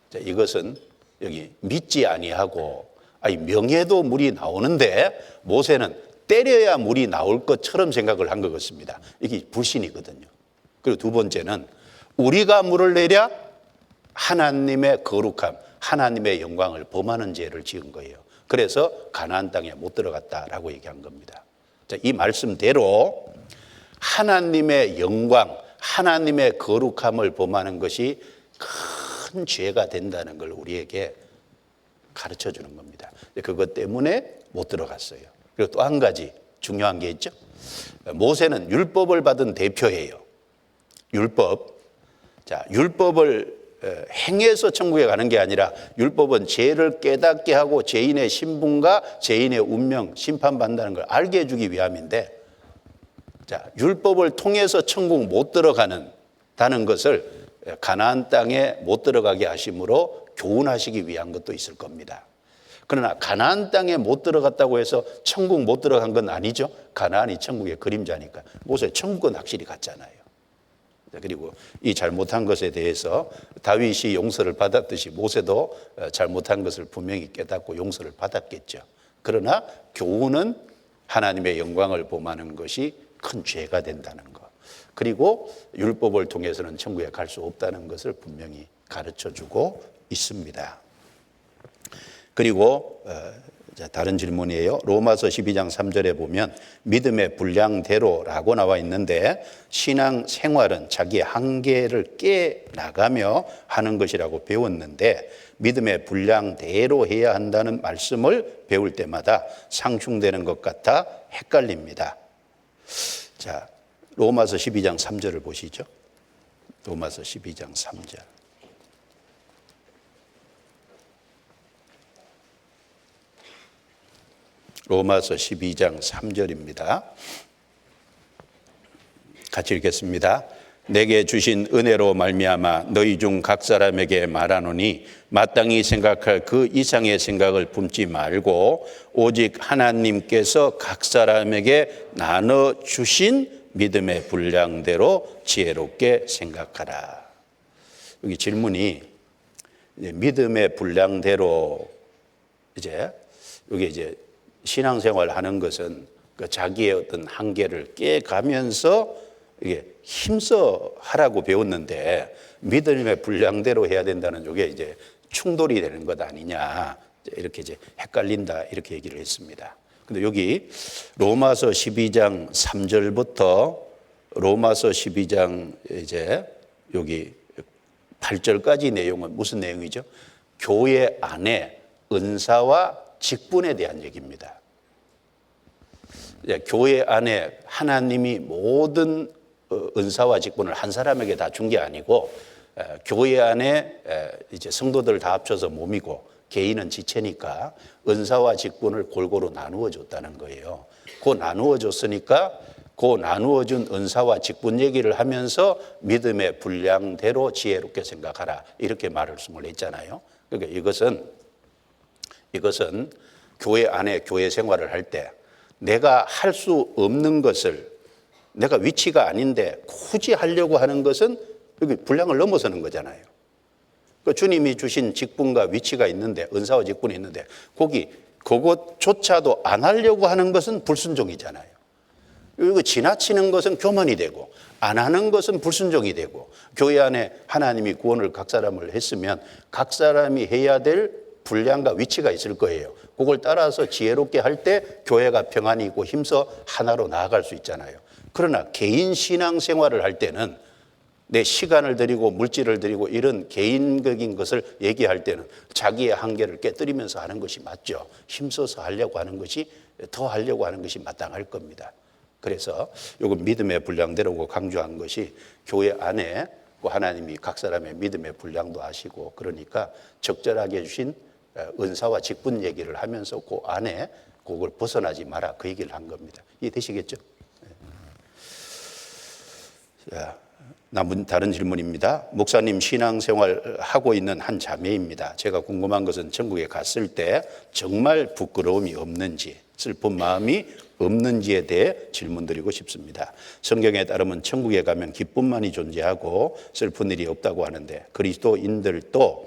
자, 이것은 여기 믿지 아니하고, 아니 명해도 물이 나오는데 모세는 때려야 물이 나올 것처럼 생각을 한 것 같습니다. 이게 불신이거든요. 그리고 두 번째는 우리가 물을 내랴 하나님의 거룩함, 하나님의 영광을 범하는 죄를 지은 거예요. 그래서 가나안 땅에 못 들어갔다라고 얘기한 겁니다. 자, 이 말씀대로 하나님의 영광, 하나님의 거룩함을 범하는 것이 큰 죄가 된다는 걸 우리에게 가르쳐 주는 겁니다. 그것 때문에 못 들어갔어요. 그리고 또 한 가지 중요한 게 있죠. 모세는 율법을 받은 대표예요. 율법. 자, 율법을 행해서 천국에 가는 게 아니라 율법은 죄를 깨닫게 하고 죄인의 신분과 죄인의 운명, 심판받는다는 걸 알게 해주기 위함인데, 자, 율법을 통해서 천국 못 들어가는다는 것을 가나안 땅에 못 들어가게 하심으로 교훈하시기 위한 것도 있을 겁니다. 그러나 가나안 땅에 못 들어갔다고 해서 천국 못 들어간 건 아니죠. 가나안이 천국의 그림자니까. 모세 천국은 확실히 갔잖아요. 그리고 이 잘못한 것에 대해서 다윗이 용서를 받았듯이 모세도 잘못한 것을 분명히 깨닫고 용서를 받았겠죠. 그러나 교훈은 하나님의 영광을 범하는 것이 큰 죄가 된다는 것, 그리고 율법을 통해서는 천국에 갈 수 없다는 것을 분명히 가르쳐주고 있습니다. 그리고 다른 질문이에요. 로마서 12장 3절에 보면 믿음의 분량대로라고 나와 있는데, 신앙 생활은 자기의 한계를 깨나가며 하는 것이라고 배웠는데, 믿음의 분량대로 해야 한다는 말씀을 배울 때마다 상충되는 것 같아 헷갈립니다. 자, 로마서 12장 3절을 보시죠. 로마서 12장 3절. 로마서 12장 3절입니다. 같이 읽겠습니다. 내게 주신 은혜로 말미암아 너희 중 각 사람에게 말하노니 마땅히 생각할 그 이상의 생각을 품지 말고 오직 하나님께서 각 사람에게 나눠 주신 믿음의 분량대로 지혜롭게 생각하라. 여기 질문이 믿음의 분량대로, 여기 신앙생활 하는 것은 그 자기의 어떤 한계를 깨가면서 이게 힘써 하라고 배웠는데 믿음의 분량대로 해야 된다는 이게 충돌이 되는 것 아니냐, 이렇게 헷갈린다, 이렇게 얘기를 했습니다. 근데 여기 로마서 12장 3절부터 로마서 12장 여기 8절까지 내용은 무슨 내용이죠? 교회 안에 은사와 직분에 대한 얘기입니다. 교회 안에 하나님이 모든 은사와 직분을 한 사람에게 다 준 게 아니고, 교회 안에 성도들 다 합쳐서 몸이고 개인은 지체니까 은사와 직분을 골고루 나누어 줬다는 거예요. 그 나누어 줬으니까 그 나누어 준 은사와 직분 얘기를 하면서 믿음의 분량대로 지혜롭게 생각하라, 이렇게 말씀을 했잖아요. 그러니까 이것은 교회 안에 교회 생활을 할 때 내가 할 수 없는 것을, 내가 위치가 아닌데 굳이 하려고 하는 것은 여기 분량을 넘어서는 거잖아요. 주님이 주신 직분과 위치가 있는데, 은사와 직분이 있는데 그것조차도 안 하려고 하는 것은 불순종이잖아요. 이거 지나치는 것은 교만이 되고 안 하는 것은 불순종이 되고, 교회 안에 하나님이 구원을 각 사람을 했으면 각 사람이 해야 될 분량과 위치가 있을 거예요. 그걸 따라서 지혜롭게 할 때 교회가 평안이 있고 힘써 하나로 나아갈 수 있잖아요. 그러나 개인 신앙 생활을 할 때는 내 시간을 들이고 물질을 들이고 이런 개인적인 것을 얘기할 때는 자기의 한계를 깨뜨리면서 하는 것이 맞죠. 힘써서 하려고 하는 것이, 더 하려고 하는 것이 마땅할 겁니다. 그래서 이건 믿음의 분량대로 강조한 것이 교회 안에 하나님이 각 사람의 믿음의 분량도 아시고, 그러니까 적절하게 주신 은사와 직분 얘기를 하면서 그 안에 그걸 벗어나지 마라, 그 얘기를 한 겁니다. 이해되시겠죠? 자, 다른 질문입니다. 목사님, 신앙생활 하고 있는 한 자매입니다. 제가 궁금한 것은 천국에 갔을 때 정말 부끄러움이 없는지, 슬픈 마음이 없는지에 대해 질문드리고 싶습니다. 성경에 따르면 천국에 가면 기쁨만이 존재하고 슬픈 일이 없다고 하는데, 그리스도인들도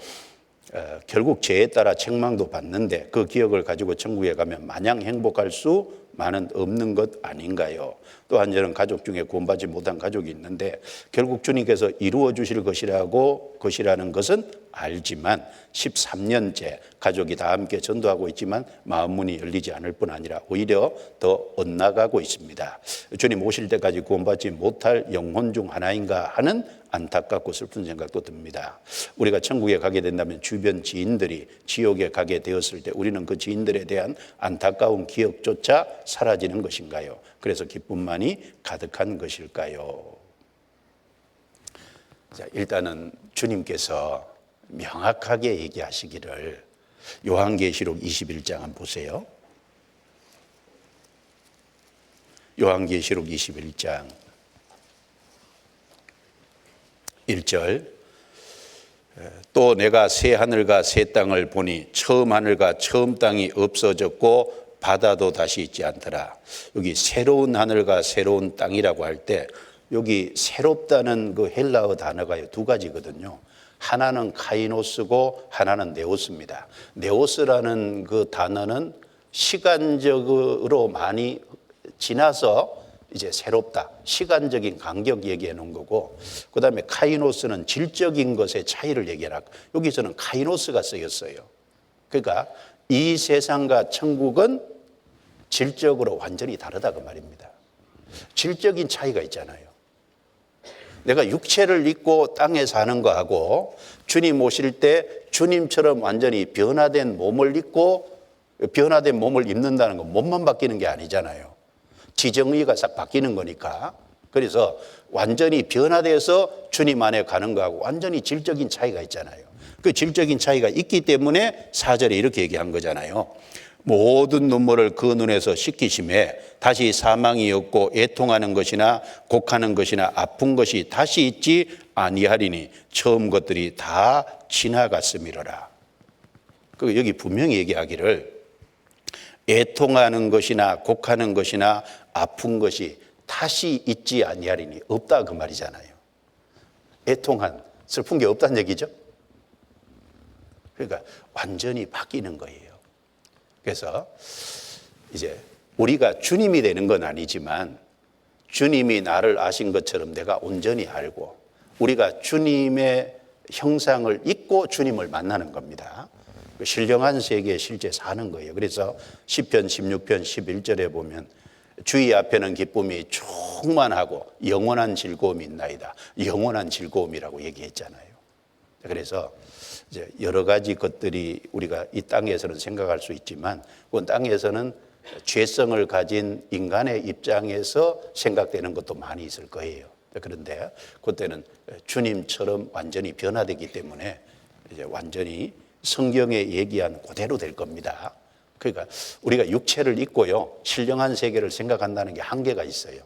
결국 죄에 따라 책망도 받는데 그 기억을 가지고 천국에 가면 마냥 행복할 수만은 없는 것 아닌가요? 또 한, 저는 가족 중에 구원받지 못한 가족이 있는데 결국 주님께서 이루어 주실 것이라는 것은 알지만 13년째 가족이 다 함께 전도하고 있지만 마음 문이 열리지 않을 뿐 아니라 오히려 더 엇나가고 있습니다. 주님 오실 때까지 구원받지 못할 영혼 중 하나인가 하는 안타깝고 슬픈 생각도 듭니다. 우리가 천국에 가게 된다면 주변 지인들이 지옥에 가게 되었을 때 우리는 그 지인들에 대한 안타까운 기억조차 사라지는 것인가요? 그래서 기쁨만이 가득한 것일까요? 자, 일단은 주님께서 명확하게 얘기하시기를 요한계시록 21장 한번 보세요. 요한계시록 21장 1절, 또 내가 새 하늘과 새 땅을 보니 처음 하늘과 처음 땅이 없어졌고 바다도 다시 있지 않더라. 여기 새로운 하늘과 새로운 땅이라고 할 때 여기 새롭다는 그 헬라어 단어가 두 가지거든요. 하나는 카이노스고 하나는 네오스입니다. 네오스라는 그 단어는 시간적으로 많이 지나서 이제 새롭다, 시간적인 간격 얘기해 놓은 거고, 그 다음에 카이노스는 질적인 것의 차이를 얘기하라. 여기서는 카이노스가 쓰였어요. 그러니까 이 세상과 천국은 질적으로 완전히 다르다 그 말입니다. 질적인 차이가 있잖아요. 내가 육체를 입고 땅에 사는 거하고 주님 오실 때 주님처럼 완전히 변화된 몸을 입고, 변화된 몸을 입는다는 건 몸만 바뀌는 게 아니잖아요. 지정의가 싹 바뀌는 거니까. 그래서 완전히 변화돼서 주님 안에 가는 거하고 완전히 질적인 차이가 있잖아요. 그 질적인 차이가 있기 때문에 4절에 이렇게 얘기한 거잖아요. 모든 눈물을 그 눈에서 씻기심에 다시 사망이 없고 애통하는 것이나 곡하는 것이나 아픈 것이 다시 있지 아니하리니 처음 것들이 다 지나갔음이로라. 그 여기 분명히 얘기하기를 애통하는 것이나 곡하는 것이나 아픈 것이 다시 있지 아니하리니, 없다 그 말이잖아요. 애통한, 슬픈 게 없다는 얘기죠. 그러니까 완전히 바뀌는 거예요. 그래서 이제 우리가 주님이 되는 건 아니지만 주님이 나를 아신 것처럼 내가 온전히 알고 우리가 주님의 형상을 잊고 주님을 만나는 겁니다. 신령한 세계에 실제 사는 거예요. 그래서 시편 16편 11절에 보면 주의 앞에는 기쁨이 충만하고 영원한 즐거움이 있나이다. 영원한 즐거움이라고 얘기했잖아요. 그래서 이제 여러 가지 것들이 우리가 이 땅에서는 생각할 수 있지만 그 땅에서는 죄성을 가진 인간의 입장에서 생각되는 것도 많이 있을 거예요. 그런데 그때는 주님처럼 완전히 변화되기 때문에 이제 완전히 성경에 얘기한 그대로 될 겁니다. 그러니까 우리가 육체를 입고요, 신령한 세계를 생각한다는 게 한계가 있어요.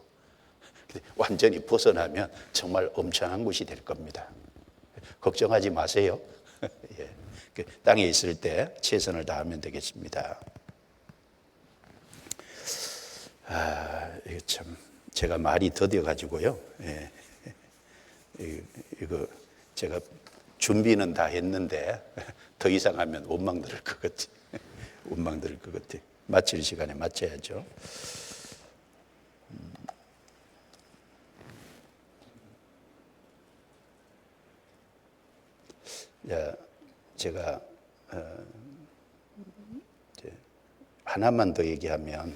완전히 벗어나면 정말 엄청난 것이 될 겁니다. 걱정하지 마세요. 예. 땅에 있을 때 최선을 다하면 되겠습니다. 이거 참 제가 말이 더뎌가지고요. 예. 이거 제가 준비는 다 했는데 더 이상 하면 원망 들을 것 같아. 원망 들을 것 같아. 마칠 시간에 마쳐야죠. 제가 하나만 더 얘기하면,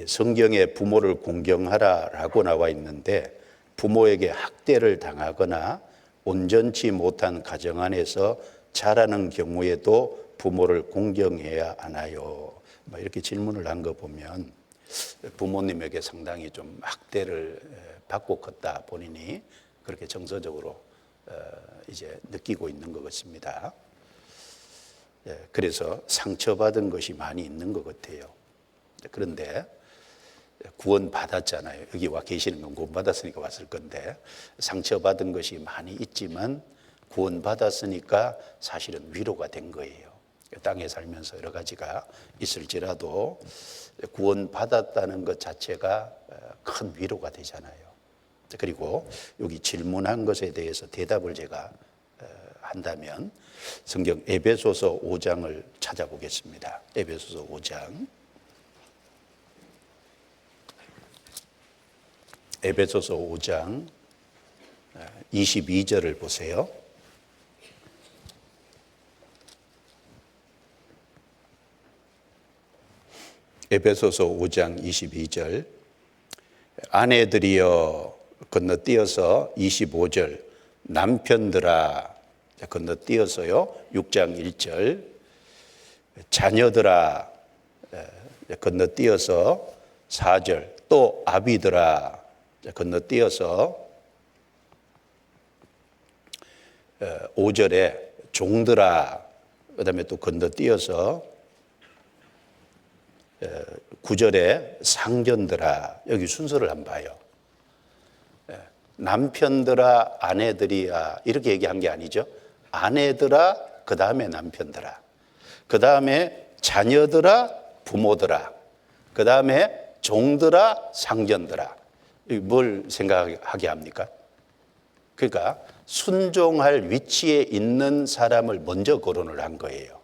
성경에 부모를 공경하라라고 나와 있는데 부모에게 학대를 당하거나 온전치 못한 가정 안에서 자라는 경우에도 부모를 공경해야 하나요? 이렇게 질문을 한 거 보면 부모님에게 상당히 좀 학대를 받고 컸다, 본인이 그렇게 정서적으로 이제 느끼고 있는 것 같습니다. 그래서 상처받은 것이 많이 있는 것 같아요. 그런데 구원 받았잖아요. 여기 와 계시는 건 구원 받았으니까 왔을 건데, 상처받은 것이 많이 있지만 구원 받았으니까 사실은 위로가 된 거예요. 땅에 살면서 여러 가지가 있을지라도 구원 받았다는 것 자체가 큰 위로가 되잖아요. 그리고 여기 질문한 것에 대해서 대답을 제가 한다면 성경 에베소서 5장을 찾아보겠습니다. 에베소서 5장. 에베소서 5장 22절을 보세요. 에베소서 5장 22절. 아내들이여 건너뛰어서 25절. 남편들아 건너뛰어서요 6장 1절. 자녀들아 건너뛰어서 4절. 또 아비들아 건너뛰어서 5절에 종들아, 그 다음에 또 건너뛰어서 9절에 상전들아. 여기 순서를 한번 봐요. 남편들아, 아내들이야 이렇게 얘기한 게 아니죠. 아내들아, 그 다음에 남편들아, 그 다음에 자녀들아, 부모들아, 그 다음에 종들아, 상전들아. 뭘 생각하게 합니까? 그러니까 순종할 위치에 있는 사람을 먼저 거론을 한 거예요.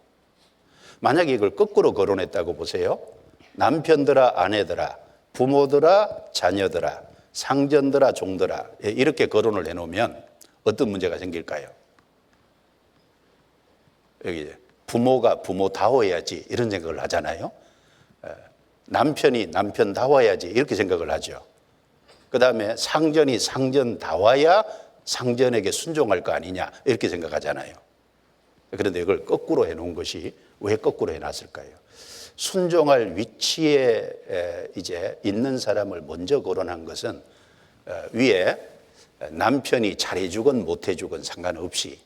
만약에 이걸 거꾸로 거론했다고 보세요. 남편들아, 아내들아, 부모들아, 자녀들아, 상전들아, 종들아 이렇게 거론을 해놓으면 어떤 문제가 생길까요? 여기 부모가 부모다워야지 이런 생각을 하잖아요. 남편이 남편다워야지 이렇게 생각을 하죠. 그 다음에 상전이 상전다워야 상전에게 순종할 거 아니냐 이렇게 생각하잖아요. 그런데 이걸 거꾸로 해놓은 것이 왜 거꾸로 해놨을까요? 순종할 위치에 이제 있는 사람을 먼저 거론한 것은 위에 남편이 잘해주건 못해주건 상관없이,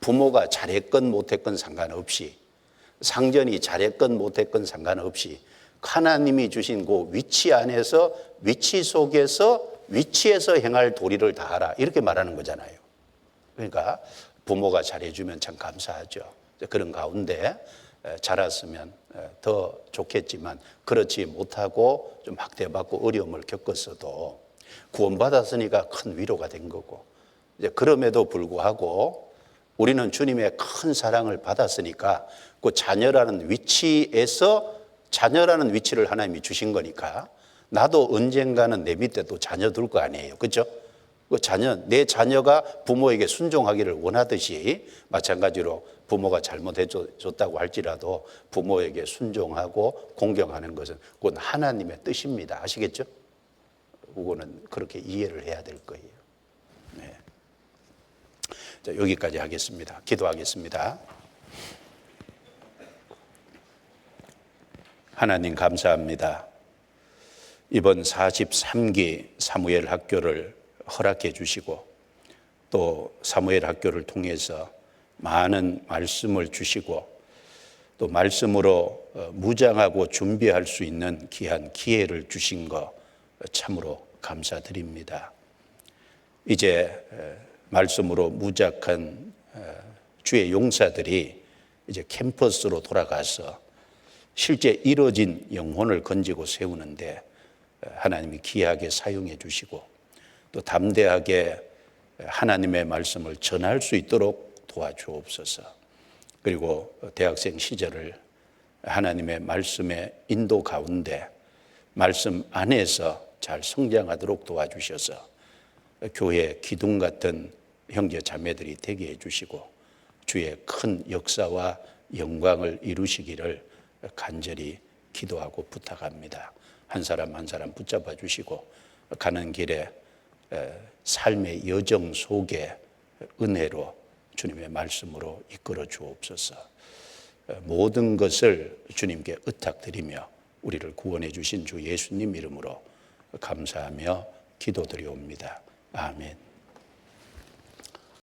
부모가 잘했건 못했건 상관없이, 상전이 잘했건 못했건 상관없이 하나님이 주신 그 위치 안에서 위치 속에서 위치에서 행할 도리를 다하라 이렇게 말하는 거잖아요. 그러니까 부모가 잘해주면 참 감사하죠. 그런 가운데 자랐으면 더 좋겠지만 그렇지 못하고 좀 학대받고 어려움을 겪었어도 구원받았으니까 큰 위로가 된 거고, 이제 그럼에도 불구하고 우리는 주님의 큰 사랑을 받았으니까 그 자녀라는 위치에서 자녀라는 위치를 하나님이 주신 거니까 나도 언젠가는 내 밑에 또 자녀 둘 거 아니에요. 그렇죠? 그 자녀, 내 자녀가 부모에게 순종하기를 원하듯이 마찬가지로 부모가 잘못해 줬다고 할지라도 부모에게 순종하고 공경하는 것은 그건 하나님의 뜻입니다. 아시겠죠? 그거는 그렇게 이해를 해야 될 거예요. 네. 자, 여기까지 하겠습니다. 기도하겠습니다. 하나님 감사합니다. 이번 43기 사무엘 학교를 허락해 주시고 또 사무엘 학교를 통해서 많은 말씀을 주시고 또 말씀으로 무장하고 준비할 수 있는 귀한 기회를 주신 거 참으로 감사드립니다. 이제 말씀으로 무작한 주의 용사들이 이제 캠퍼스로 돌아가서 실제 이루어진 영혼을 건지고 세우는데 하나님이 귀하게 사용해 주시고 또 담대하게 하나님의 말씀을 전할 수 있도록 도와주옵소서. 그리고 대학생 시절을 하나님의 말씀의 인도 가운데 말씀 안에서 잘 성장하도록 도와주셔서 교회 기둥 같은 형제 자매들이 되게 해주시고 주의 큰 역사와 영광을 이루시기를 간절히 기도하고 부탁합니다. 한 사람 한 사람 붙잡아 주시고 가는 길에 삶의 여정 속에 은혜로 주님의 말씀으로 이끌어 주옵소서. 모든 것을 주님께 의탁드리며 우리를 구원해 주신 주 예수님 이름으로 감사하며 기도드리옵니다. 아멘.